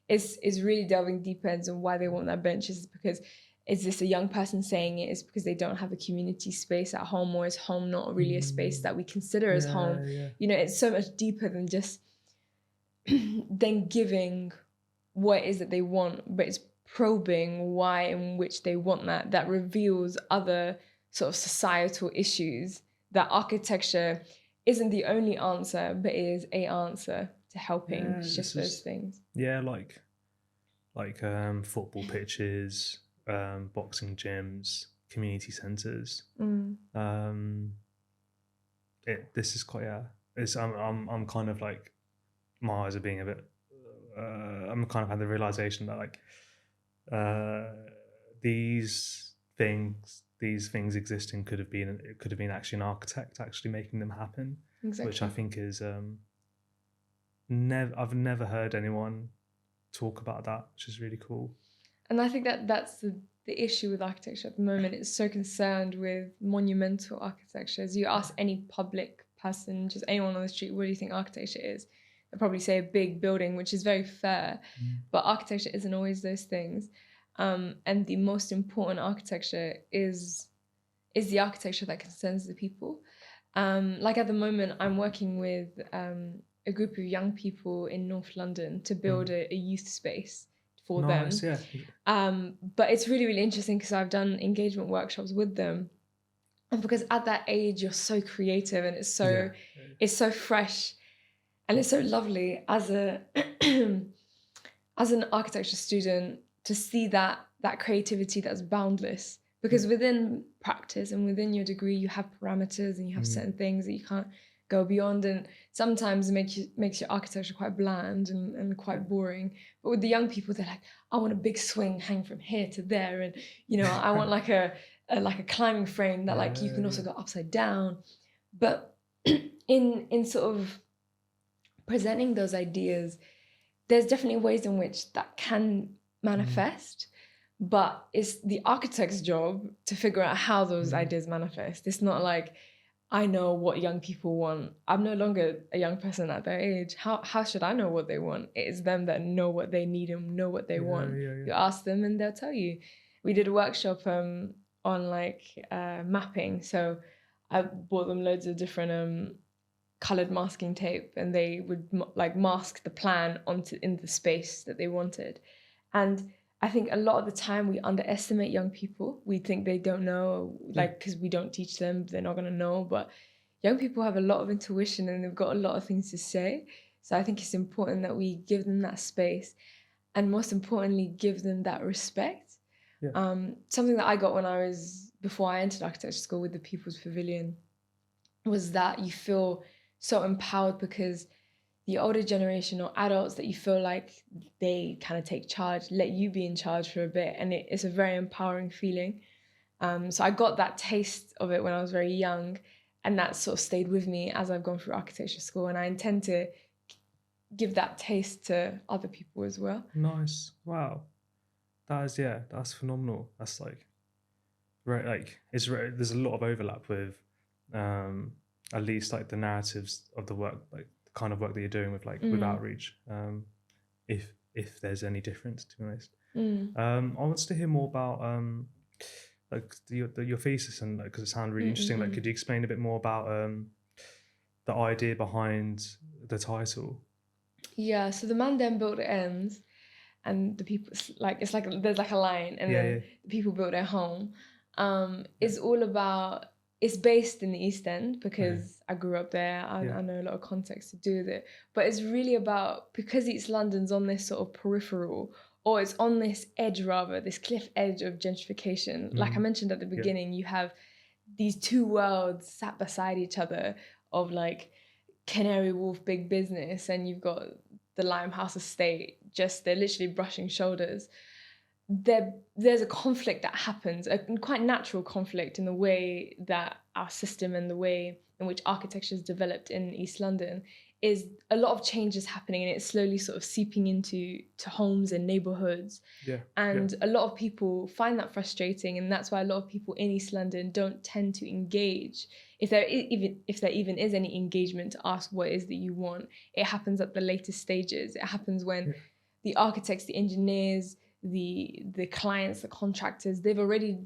Speaker 1: It's really delving deeper into why they want that bench. Is this a young person saying it? Is because they don't have a community space at home, or is home not really a space that we consider as home?
Speaker 2: Yeah.
Speaker 1: You know, it's so much deeper than just then giving what it is that they want, but it's probing why in which they want that reveals other sort of societal issues that architecture isn't the only answer, but it is a answer to helping shift those things.
Speaker 2: Yeah, like football pitches, boxing gyms, community centres. This is quite I'm kind of like, my eyes are being a bit. I'm kind of had the realization that like these things existing could have been actually an architect actually making them happen.
Speaker 1: Exactly.
Speaker 2: Which I think is I've never heard anyone talk about that, which is really cool.
Speaker 1: And I think that's the issue with architecture at the moment. It's so concerned with monumental architecture. As you ask any public person, just anyone on the street, what do you think architecture is? They'll probably say a big building, which is very fair. But architecture isn't always those things. And the most important architecture is the architecture that concerns the people. Like at the moment, I'm working with a group of young people in North London to build a youth space for them.
Speaker 2: Yeah.
Speaker 1: But it's really, really interesting because I've done engagement workshops with them. And because at that age, you're so creative and it's so fresh and it's so lovely as an architecture student to see that creativity that's boundless. Because within practice and within your degree, you have parameters and you have certain things that you can't go beyond, and sometimes it makes your architecture quite bland and quite boring. But with the young people, they're like, I want a big swing hang from here to there, and I want like a climbing frame that like you can also go upside down. But in sort of presenting those ideas, there's definitely ways in which that can manifest. But it's the architect's job to figure out how those ideas manifest. It's not like, I know what young people want. I'm no longer a young person at their age. How should I know what they want? It is them that know what they need and know what they want. You ask them and they'll tell you. We did a workshop on like mapping. So I bought them loads of different colored masking tape, and they would like mask the plan in the space that they wanted. And I think a lot of the time we underestimate young people. We think they don't know, like, because we don't teach them, they're not going to know. But young people have a lot of intuition and they've got a lot of things to say. So I think it's important that we give them that space, and most importantly, give them that respect. Something that I got before I entered architecture school with the People's Pavilion was that you feel so empowered because the older generation or adults that you feel like they kind of take charge, let you be in charge for a bit. And it's a very empowering feeling. So I got that taste of it when I was very young, and that sort of stayed with me as I've gone through architecture school. And I intend to give that taste to other people as well.
Speaker 2: Nice. Wow. That's phenomenal. That's like, right, like there's a lot of overlap with at least like the narratives of the work, like the kind of work that you're doing with like with outreach. If there's any difference, to be honest. I want to hear more about like your thesis, and because it sounded really interesting. Like, could you explain a bit more about the idea behind the title?
Speaker 1: Yeah, so the man then built the ends, and the people, like, it's like there's like a line, and then the people built their home. It's all about, it's based in the East End because I grew up there. I know a lot of context to do with it, but it's really about, because East London's on this sort of peripheral, or it's on this edge rather, this cliff edge of gentrification. Like I mentioned at the beginning, you have these two worlds sat beside each other of like Canary Wharf big business, and you've got the Limehouse estate, just they're literally brushing shoulders. There's a conflict that happens, a quite natural conflict in the way that our system and the way in which architecture is developed in East London. Is a lot of changes happening, and it's slowly sort of seeping into homes and neighborhoods. A lot of people find that frustrating, and that's why a lot of people in East London don't tend to engage. If there even is any engagement to ask what it is that you want, it happens at the later stages. It happens when the architects, the engineers, the clients, the contractors, they've already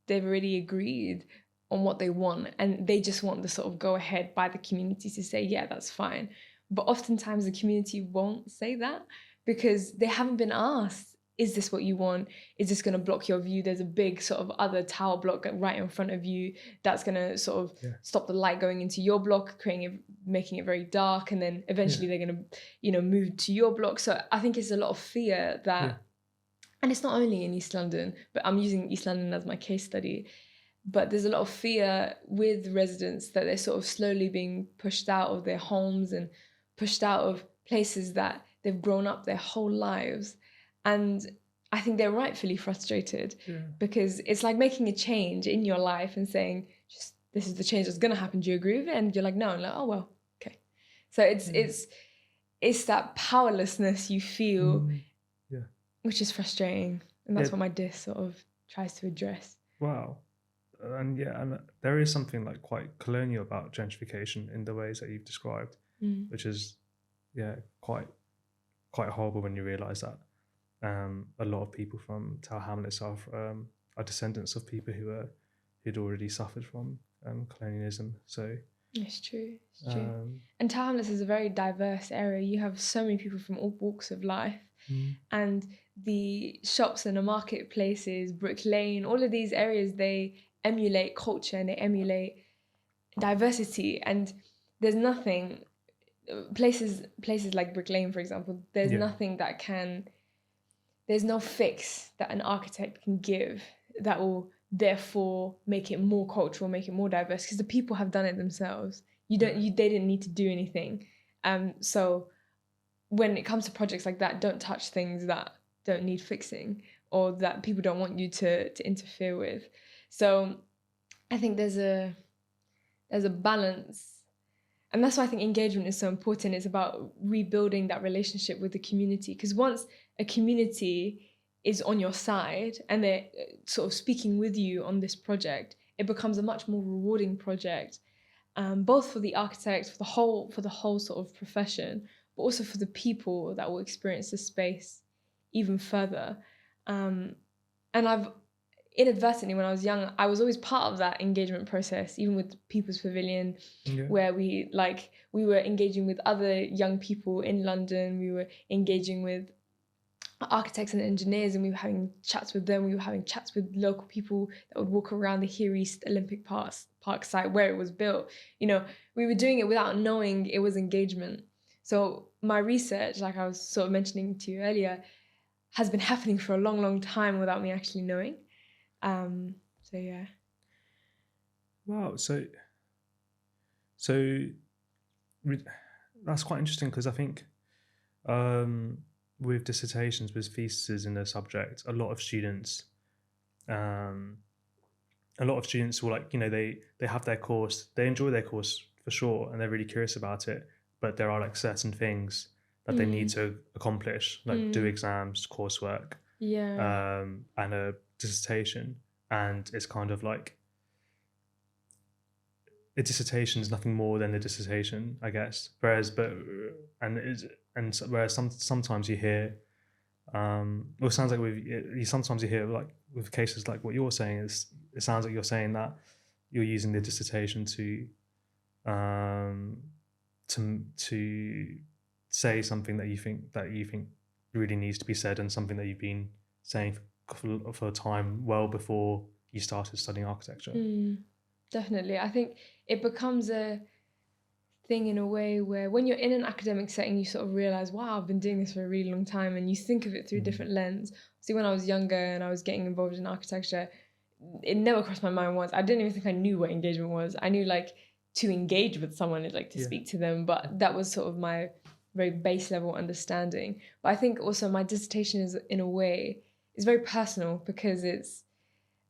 Speaker 1: agreed on what they want, and they just want the sort of go ahead by the community to say, yeah, that's fine. But oftentimes the community won't say that because they haven't been asked, is this what you want? Is this going to block your view? There's a big sort of other tower block right in front of you that's going to sort of stop the light going into your block, making it very dark, and then eventually they're going to, move to your block. So I think it's a lot of fear that, and it's not only in East London, but I'm using East London as my case study. But there's a lot of fear with residents that they're sort of slowly being pushed out of their homes and pushed out of places that they've grown up their whole lives. And I think they're rightfully frustrated because it's like making a change in your life and saying, just, this is the change that's going to happen. Do you agree with it? And you're like, no. I'm like, oh, well, okay. So it's that powerlessness you feel, which is frustrating. And that's what my diss sort of tries to address.
Speaker 2: Wow. And there is something like quite colonial about gentrification in the ways that you've described, which is quite horrible when you realise that a lot of people from Tower Hamlets are descendants of people who'd already suffered from colonialism. So
Speaker 1: it's true. And Tower Hamlets is a very diverse area. You have so many people from all walks of life, and the shops and the marketplaces, Brick Lane, all of these areas, they emulate culture and they emulate diversity. And there's nothing, places like Brick Lane, for example, there's nothing there's no fix that an architect can give that will therefore make it more cultural, make it more diverse, because the people have done it themselves. They didn't need to do anything. So when it comes to projects like that, don't touch things that don't need fixing or that people don't want you to interfere with. So I think there's a balance. And that's why I think engagement is so important. It's about rebuilding that relationship with the community. Because once a community is on your side and they're sort of speaking with you on this project, it becomes a much more rewarding project, both for the architect, for the whole sort of profession, but also for the people that will experience the space even further. And I've inadvertently, when I was young, I was always part of that engagement process, even with People's Pavilion, where we were engaging with other young people in London. We were engaging with architects and engineers, and we were having chats with them. We were having chats with local people that would walk around the Here East Olympic Park site where it was built. We were doing it without knowing it was engagement. So my research, like I was sort of mentioning to you earlier, has been happening for a long, long time without me actually knowing.
Speaker 2: Wow. So that's quite interesting, because I think with dissertations, with theses in the subject, a lot of students will, like, they have their course, they enjoy their course for sure, and they're really curious about it, but there are like certain things that they need to accomplish, like do exams, coursework, and a dissertation. And it's kind of like a dissertation is nothing more than a dissertation, I guess. Whereas sometimes you hear, well, it sounds like sometimes you hear, like with cases like what you're saying, it sounds like you're saying that you're using the dissertation to say something that you think really needs to be said, and something that you've been saying for a time well before you started studying architecture.
Speaker 1: Definitely. I think it becomes a thing in a way where when you're in an academic setting, you sort of realize, wow, I've been doing this for a really long time, and you think of it through a different lens. See, when I was younger and I was getting involved in architecture, it never crossed my mind once. I didn't even think I knew what engagement was. I knew like to engage with someone is like to speak to them, but that was sort of my very base level understanding. But I think also my dissertation is, in a way, is very personal because it's,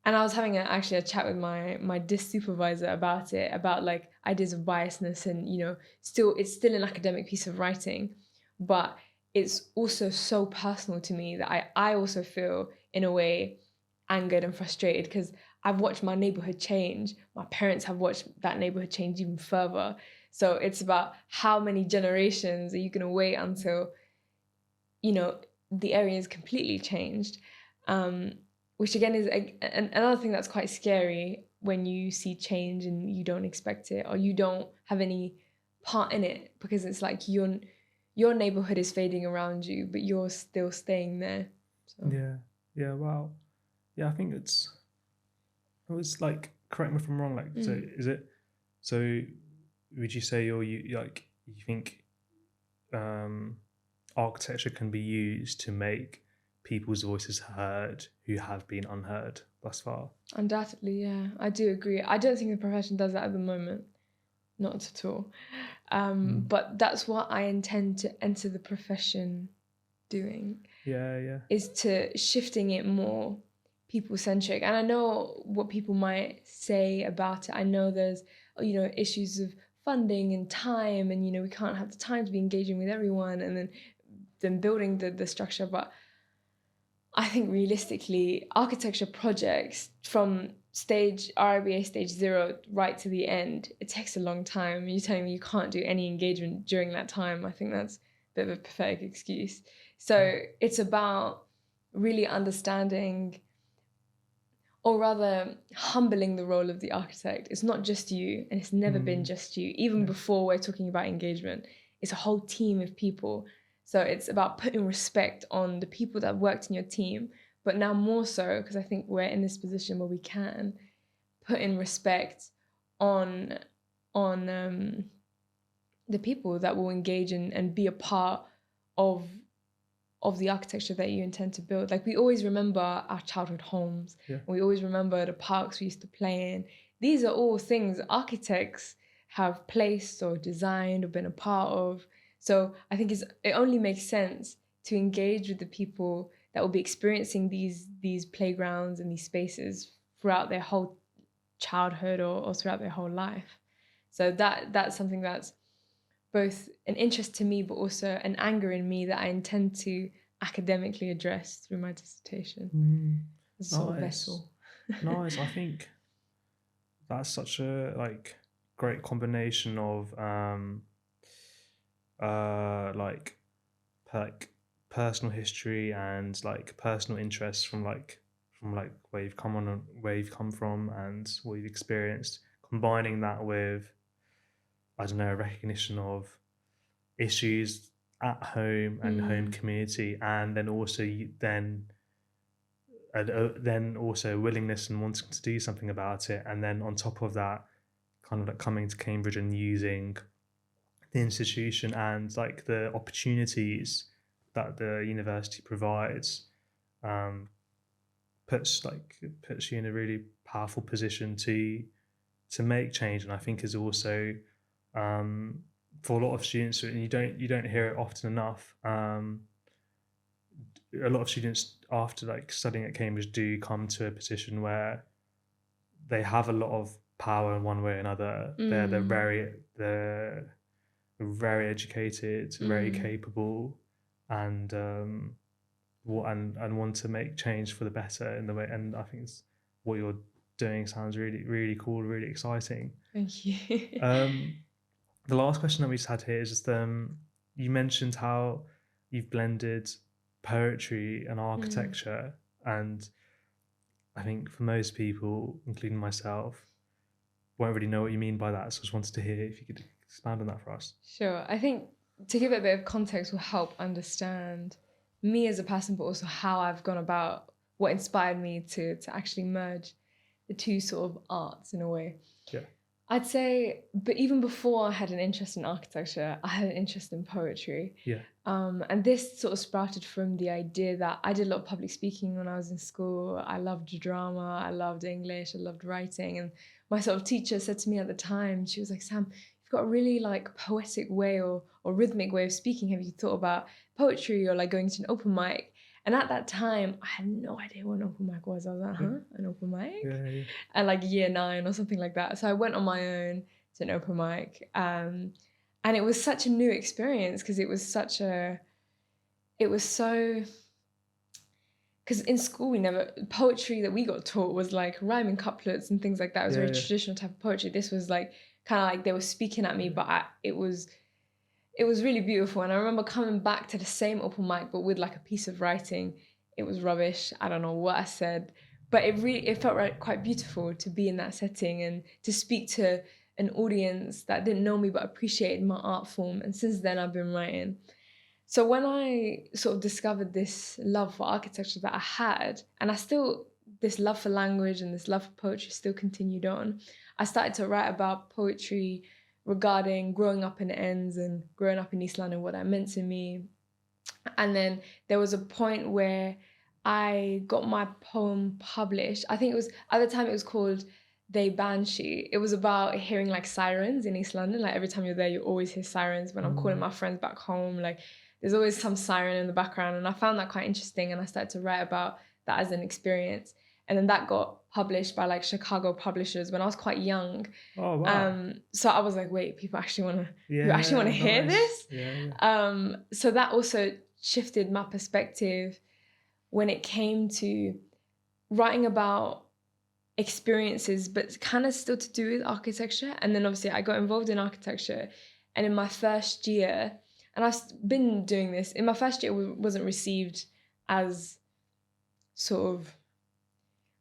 Speaker 1: and I was having actually a chat with my dis supervisor about it, about like ideas of biasness, and it's still an academic piece of writing, but it's also so personal to me that I also feel in a way angered and frustrated because I've watched my neighborhood change. My parents have watched that neighborhood change even further. So it's about how many generations are you going to wait until, the area is completely changed. Which again is another thing that's quite scary when you see change and you don't expect it, or you don't have any part in it, because it's like your neighborhood is fading around you, but you're still staying there. So.
Speaker 2: Yeah, wow. Yeah, I think it was like, correct me if I'm wrong, like, so would you say you think architecture can be used to make people's voices heard who have been unheard thus far?
Speaker 1: Undoubtedly, yeah, I do agree. I don't think the profession does that at the moment, not at all. But that's what I intend to enter the profession doing.
Speaker 2: Yeah.
Speaker 1: Is to shifting it more people-centric. And I know what people might say about it. I know there's, issues of funding and time, and, we can't have the time to be engaging with everyone, and then building the structure. But I think realistically, architecture projects from RIBA stage 0 right to the end, it takes a long time. You're telling me you can't do any engagement during that time. I think that's a bit of a pathetic excuse. So it's about really understanding, or rather humbling, the role of the architect. It's not just you, and it's never been just you. Even before we're talking about engagement, it's a whole team of people. So it's about putting respect on the people that have worked in your team, but now more so, because I think we're in this position where we can put in respect on the people that will engage and be a part of the architecture that you intend to build. Like, we always remember our childhood homes.
Speaker 2: Yeah.
Speaker 1: We always remember the parks we used to play in. These are all things architects have placed or designed or been a part of. So I think it only makes sense to engage with the people that will be experiencing these playgrounds and these spaces throughout their whole childhood or throughout their whole life. So that's something that's both an interest to me, but also an anger in me that I intend to academically address through my dissertation. It's a sort of vessel.
Speaker 2: Nice. I think that's such a great combination of personal history and personal interests from where you've come from and what you've experienced, combining that with, I don't know, a recognition of issues at home and home community, and then also willingness and wanting to do something about it, and then on top of that, kind of coming to Cambridge and using the institution and the opportunities that the university provides, puts you in a really powerful position to make change. And I think is also, for a lot of students, and you don't hear it often enough, a lot of students after studying at Cambridge do come to a position where they have a lot of power in one way or another. They're very educated, very capable, and want to make change for the better in the way. And I think what you're doing sounds really, really cool, really exciting.
Speaker 1: Thank you.
Speaker 2: The last question that we just had here is just you mentioned how you've blended poetry and architecture, and I think for most people, including myself, won't really know what you mean by that. So I just wanted to hear if you could expand on that for us.
Speaker 1: Sure. I think to give it a bit of context will help understand me as a person, but also how I've gone about what inspired me to actually merge the two sort of arts in a way.
Speaker 2: Yeah.
Speaker 1: I'd say, but even before I had an interest in architecture, I had an interest in poetry.
Speaker 2: Yeah.
Speaker 1: And this sort of sprouted from the idea that I did a lot of public speaking when I was in school. I loved drama, I loved English, I loved writing. And my sort of teacher said to me at the time, she was like, Sam, you've got a really like poetic way or rhythmic way of speaking. Have you thought about poetry or like going to an open mic? And at that time, I had no idea what an open mic was. I was like, huh? An open mic?
Speaker 2: Yeah.
Speaker 1: And like year 9 or something like that. So I went on my own to an open mic. And it was such a new experience because because in school poetry that we got taught was like rhyming couplets and things like that. It was very traditional type of poetry. This was like kind of like they were speaking at me, but it was really beautiful. And I remember coming back to the same open mic, but with like a piece of writing. It was rubbish. I don't know what I said, but it felt quite beautiful to be in that setting and to speak to an audience that didn't know me but appreciated my art form. And since then I've been writing. So when I sort of discovered this love for architecture that I had, and this love for language and this love for poetry still continued on, I started to write about poetry regarding growing up in Ends and growing up in East London, what that meant to me. And then there was a point where I got my poem published. I think at the time it was called They Banshee. It was about hearing like sirens in East London. Like every time you're there, you always hear sirens. When I'm calling my friends back home, like there's always some siren in the background. And I found that quite interesting. And I started to write about that as an experience. And then that got published by like Chicago publishers when I was quite young.
Speaker 2: Oh, wow.
Speaker 1: So I was like, wait, people actually want to hear this?
Speaker 2: Yeah.
Speaker 1: So that also shifted my perspective when it came to writing about experiences, but kind of still to do with architecture. And then obviously I got involved in architecture. And in my first year, and I've been doing this, in my first year it wasn't received as sort of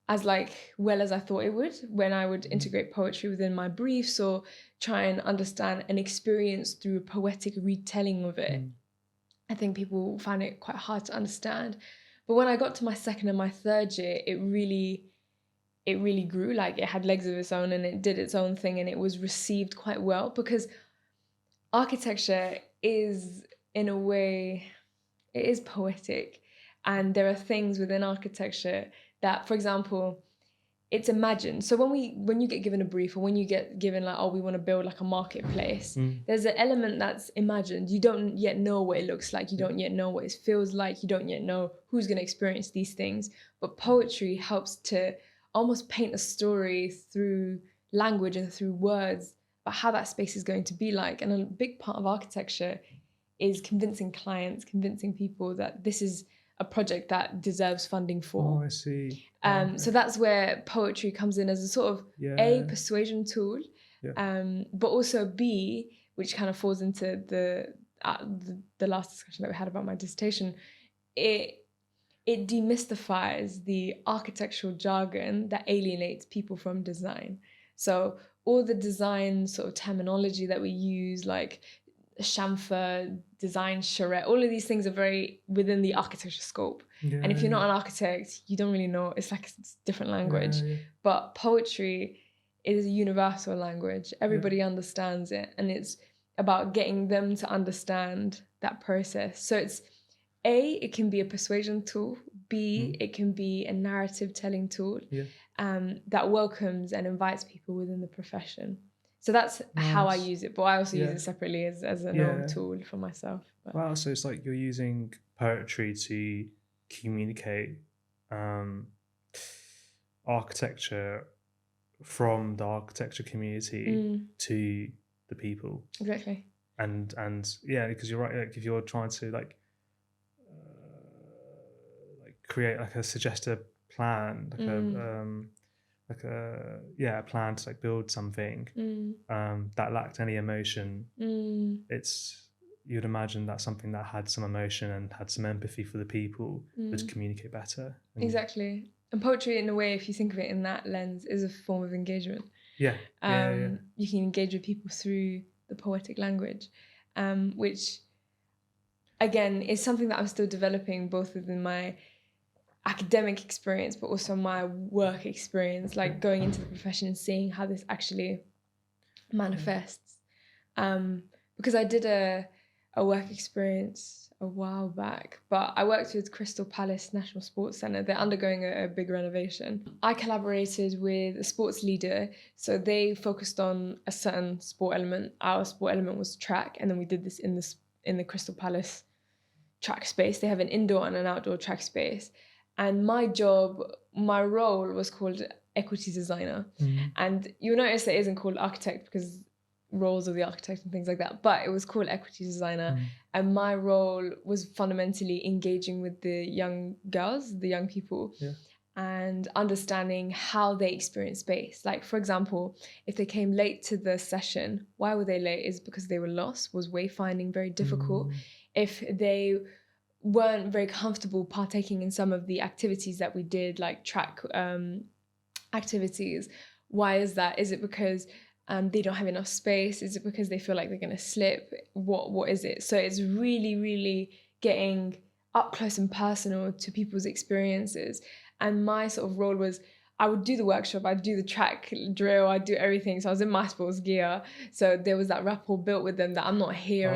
Speaker 1: as like well as I thought it would when I would integrate poetry within my briefs or try and understand an experience through a poetic retelling of it. I think people found it quite hard to understand. But when I got to my second and my third year, it really grew. Like it had legs of its own and it did its own thing and it was received quite well because architecture is, in a way, it is poetic. And there are things within architecture that, for example, it's imagined. So when you get given a brief or when you get given like, oh, we want to build like a marketplace, there's an element that's imagined. You don't yet know what it looks like. You don't yet know what it feels like. You don't yet know who's going to experience these things. But poetry helps to almost paint a story through language and through words about how that space is going to be like. And a big part of architecture is convincing clients, convincing people that this is a project that deserves funding for.
Speaker 2: Oh, I see.
Speaker 1: So that's where poetry comes in as a sort of A, persuasion tool, but also B, which kind of falls into the last discussion that we had about my dissertation. It demystifies the architectural jargon that alienates people from design. So all the design sort of terminology that we use, like chamfer, design charrette, all of these things are very within the architecture scope. And if you're not an architect, you don't really know. It's like it's a different language. But poetry is a universal language. Everybody understands it. And it's about getting them to understand that process. So it's A, it can be a persuasion tool. B, it can be a narrative telling tool that welcomes and invites people within the profession. So that's how I use it, but I also use it separately as an own tool for myself. But.
Speaker 2: Wow, so it's like you're using poetry to communicate architecture from the architecture community to the people.
Speaker 1: Exactly.
Speaker 2: and yeah, because you're right, like if you're trying to like create like a suggested plan, like a plan to like build something that lacked any emotion, you'd imagine that something that had some emotion and had some empathy for the people would communicate better.
Speaker 1: Exactly. And poetry, in a way, if you think of it in that lens, is a form of engagement.
Speaker 2: Yeah.
Speaker 1: You can engage with people through the poetic language, which, again, is something that I'm still developing, both within my academic experience, but also my work experience, like going into the profession and seeing how this actually manifests. Because I did a work experience a while back, but I worked with Crystal Palace National Sports Centre. They're undergoing a big renovation. I collaborated with a sports leader, so they focused on a certain sport element. Our sport element was track, and then we did this in the Crystal Palace track space. They have an indoor and an outdoor track space. And my role was called equity designer. And you'll notice that it isn't called architect because roles of the architect and things like that, but it was called equity designer. And my role was fundamentally engaging with the young girls, the young people, and understanding how they experience space. Like, for example, if they came late to the session, why were they late? Is because they were lost? Was wayfinding very difficult? If they weren't very comfortable partaking in some of the activities that we did, like track activities, why is that? Is it because they don't have enough space? Is it because they feel like they're going to slip? What is it? So it's really, really getting up close and personal to people's experiences. And my sort of role was, I would do the workshop, I'd do the track drill, I'd do everything. So I was in my sports gear. So there was that rapport built with them that I'm not here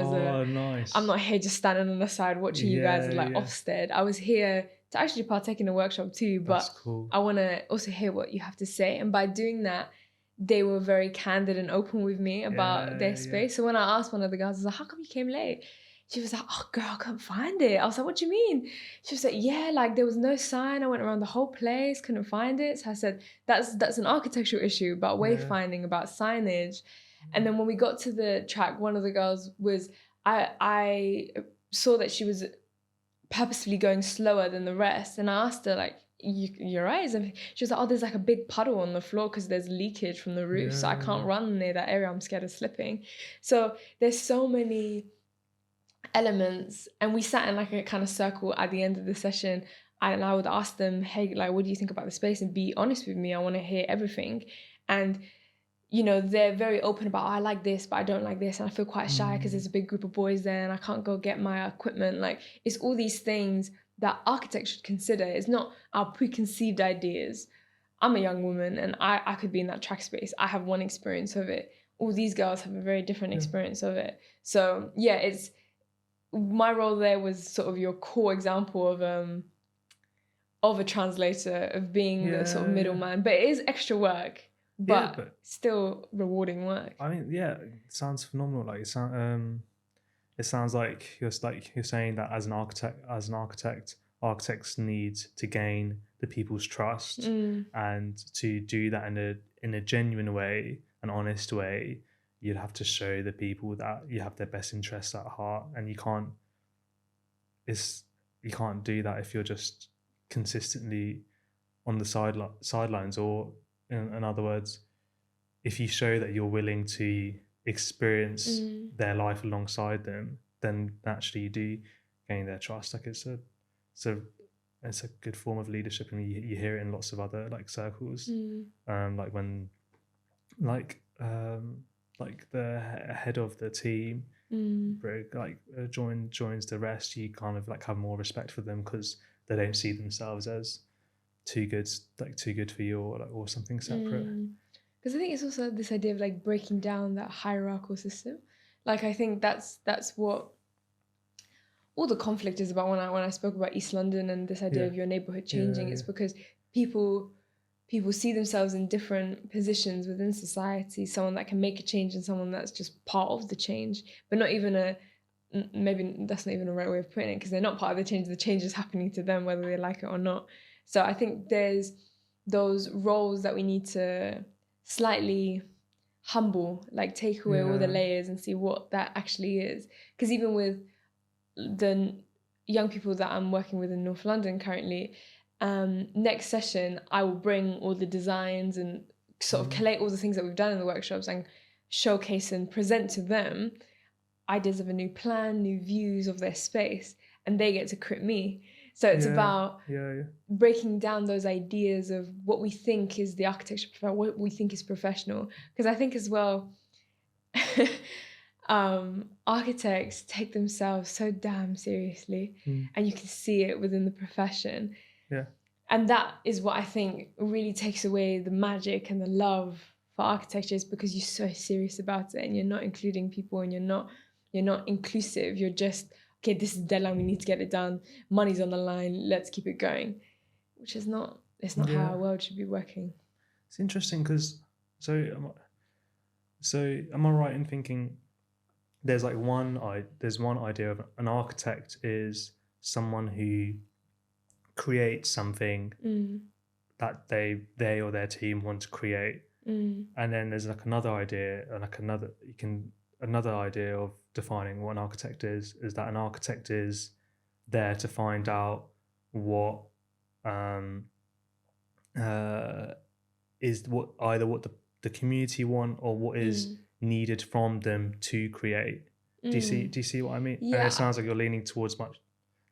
Speaker 2: nice.
Speaker 1: I'm not here just standing on the side watching you guys at like Ofsted. I was here to actually partake in the workshop too, but cool. I want to also hear what you have to say. And by doing that, they were very candid and open with me about their space. So when I asked one of the girls, I was like, how come you came late? She was like, oh, girl, I couldn't find it. I was like, what do you mean? She was like, yeah, like there was no sign. I went around the whole place, couldn't find it. So I said, that's an architectural issue about wayfinding, about signage. And then when we got to the track, one of the girls was, I saw that she was purposefully going slower than the rest. And I asked her, like, you're right. She was like, oh, there's like a big puddle on the floor because there's leakage from the roof. So I can't run near that area. I'm scared of slipping. So there's so many elements. And we sat in like a kind of circle at the end of the session. And I would ask them, hey, like, what do you think about the space? And be honest with me. I want to hear everything. And you know, they're very open about, I like this, but I don't like this. And I feel quite shy because there's a big group of boys there and I can't go get my equipment. Like, it's all these things that architects should consider. It's not our preconceived ideas. I'm a young woman and I could be in that track space. I have one experience of it. All these girls have a very different experience of it. So yeah, it's, my role there was sort of your core example of a translator, of being the sort of middleman. But it is extra work. But still rewarding work.
Speaker 2: I mean, it sounds phenomenal. Like it sounds like you're saying that as an architect, architects need to gain the people's trust, and to do that in a genuine way, an honest way, you'd have to show the people that you have their best interests at heart, and you can't do that if you're just consistently on the sidelines, or in other words, if you show that you're willing to experience their life alongside them, then naturally you do gain their trust. Like it's a good form of leadership, and you hear it in lots of other like circles. Like when like the head of the team joins the rest, you kind of like have more respect for them because they don't see themselves as too good for you, or something separate.
Speaker 1: Because I think it's also this idea of like breaking down that hierarchical system. Like I think that's what all the conflict is about. When I spoke about East London and this idea of your neighborhood changing, it's because people see themselves in different positions within society. Someone that can make a change and someone that's just part of the change, but not even maybe that's not even a right way of putting it, because they're not part of the change. The change is happening to them whether they like it or not. So I think there's those roles that we need to slightly humble, like take away all the layers and see what that actually is. Because even with the young people that I'm working with in North London currently, next session I will bring all the designs and sort of collate all the things that we've done in the workshops and showcase and present to them ideas of a new plan, new views of their space, and they get to crit me. So it's about breaking down those ideas of what we think is the architecture, what we think is professional. Because I think as well, architects take themselves so damn seriously, and you can see it within the profession.
Speaker 2: Yeah.
Speaker 1: And that is what I think really takes away the magic and the love for architecture, is because you're so serious about it and you're not including people and you're not inclusive. You're just, okay, this is the deadline, we need to get it done. Money's on the line, let's keep it going. Which is not, it's not how our world should be working.
Speaker 2: It's interesting because, so am I right in thinking there's like one idea of an architect is someone who creates something that they or their team want to create, and then there's like another idea, like another idea of defining what an architect is that an architect is there to find out what is what either what the community want or what is needed from them to create. Do you see what I mean?
Speaker 1: Yeah.
Speaker 2: And it sounds like you're leaning towards much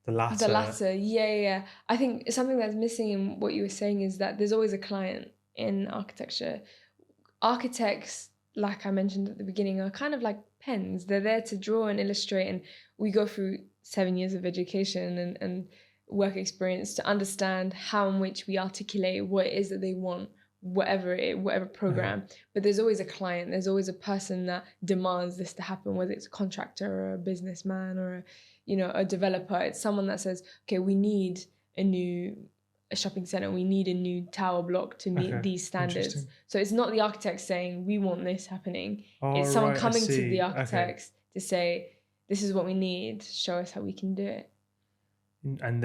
Speaker 2: the latter.
Speaker 1: The latter, yeah. I think something that's missing in what you were saying is that there's always a client in architecture. Architects, like I mentioned at the beginning, are kind of like pens. They're there to draw and illustrate, and we go through 7 years of education and work experience to understand how in which we articulate what it is that they want, whatever program. But there's always a client, there's always a person that demands this to happen, whether it's a contractor or a businessman or a developer. It's someone that says, okay, we need a shopping center, we need a new tower block to meet these standards. So it's not the architect saying we want this happening. It's someone coming to the architects to say, this is what we need, show us how we can do it.
Speaker 2: And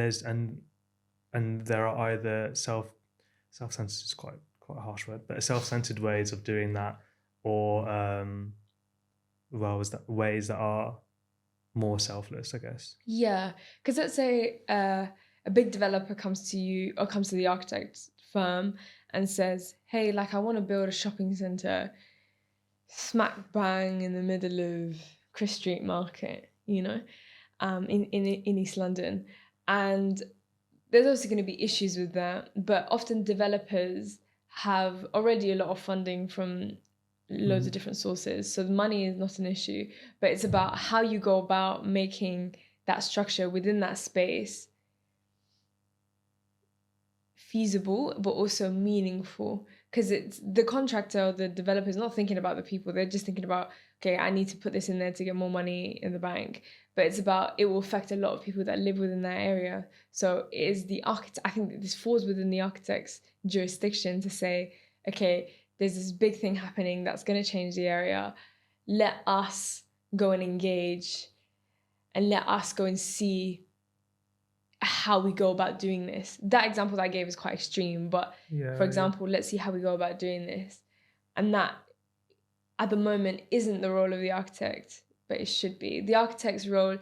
Speaker 2: there are either self-centered is quite a harsh word, but self-centered ways of doing that, or ways that are more selfless, I guess.
Speaker 1: Yeah, because let's say a big developer comes to you or comes to the architect firm and says, hey, like I want to build a shopping centre smack bang in the middle of Chris Street Market, in East London. And there's also going to be issues with that, but often developers have already a lot of funding from loads of different sources, so the money is not an issue, but it's about how you go about making that structure within that space feasible but also meaningful, because it's the contractor or the developer is not thinking about the people, they're just thinking about, okay, I need to put this in there to get more money in the bank. But it's about, it will affect a lot of people that live within that area. So it is the architect, I think this falls within the architect's jurisdiction to say, okay, there's this big thing happening that's going to change the area. Let us go and engage and let us go and see how we go about doing this. That example that I gave is quite extreme, but for example, let's see how we go about doing this. And that at the moment isn't the role of the architect, but it should be. The architect's role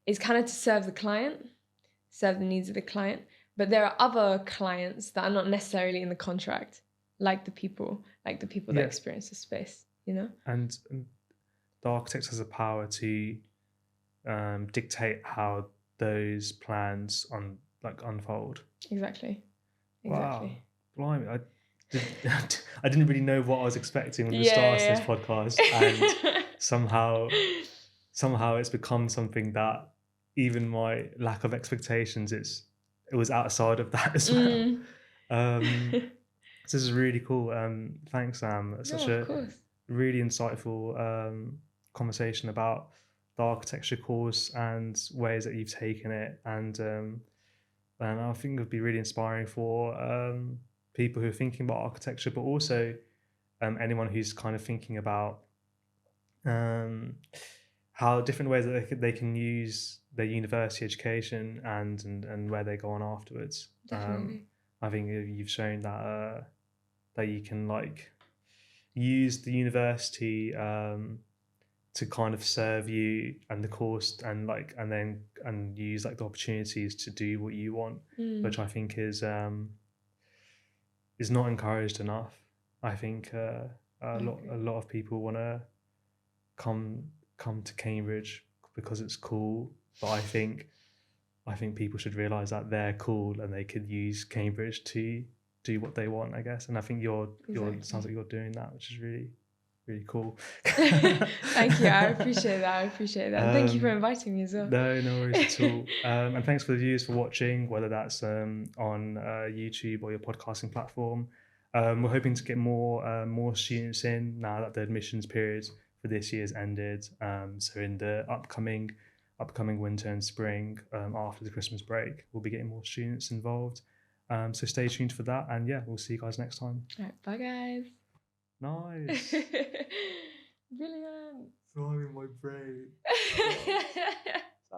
Speaker 1: is kind of to serve the client, serve the needs of the client, but there are other clients that are not necessarily in the contract, like the people that experience the space,
Speaker 2: And the architect has the power to dictate how those plans unfold.
Speaker 1: Exactly.
Speaker 2: Wow, blimey! I didn't really know what I was expecting when we started this podcast, and somehow it's become something that even my lack of expectations, it was outside of that as well. This is really cool. Thanks, Sam. Such a really insightful conversation about the architecture course and ways that you've taken it, and I think it would be really inspiring for people who are thinking about architecture, but also anyone who's kind of thinking about how different ways that they can use their university education and where they go on afterwards.
Speaker 1: Definitely.
Speaker 2: I think you've shown that that you can use the university to kind of serve you and the course, and use like the opportunities to do what you want, which I think is not encouraged enough. I think a lot of people want to come to Cambridge because it's cool, but I think people should realise that they're cool and they could use Cambridge to do what they want, I guess. And I think you're sounds like you're doing that, which is really, really cool.
Speaker 1: Thank you. I appreciate that. Thank you for inviting me as well.
Speaker 2: No worries at all. And thanks for the viewers for watching, whether that's on YouTube or your podcasting platform. We're hoping to get more students in now that the admissions period for this year's ended. So in the upcoming winter and spring, after the Christmas break, we'll be getting more students involved. So stay tuned for that, and yeah, we'll see you guys next time.
Speaker 1: All right, bye guys.
Speaker 2: Nice.
Speaker 1: Brilliant.
Speaker 2: Throwing my brain.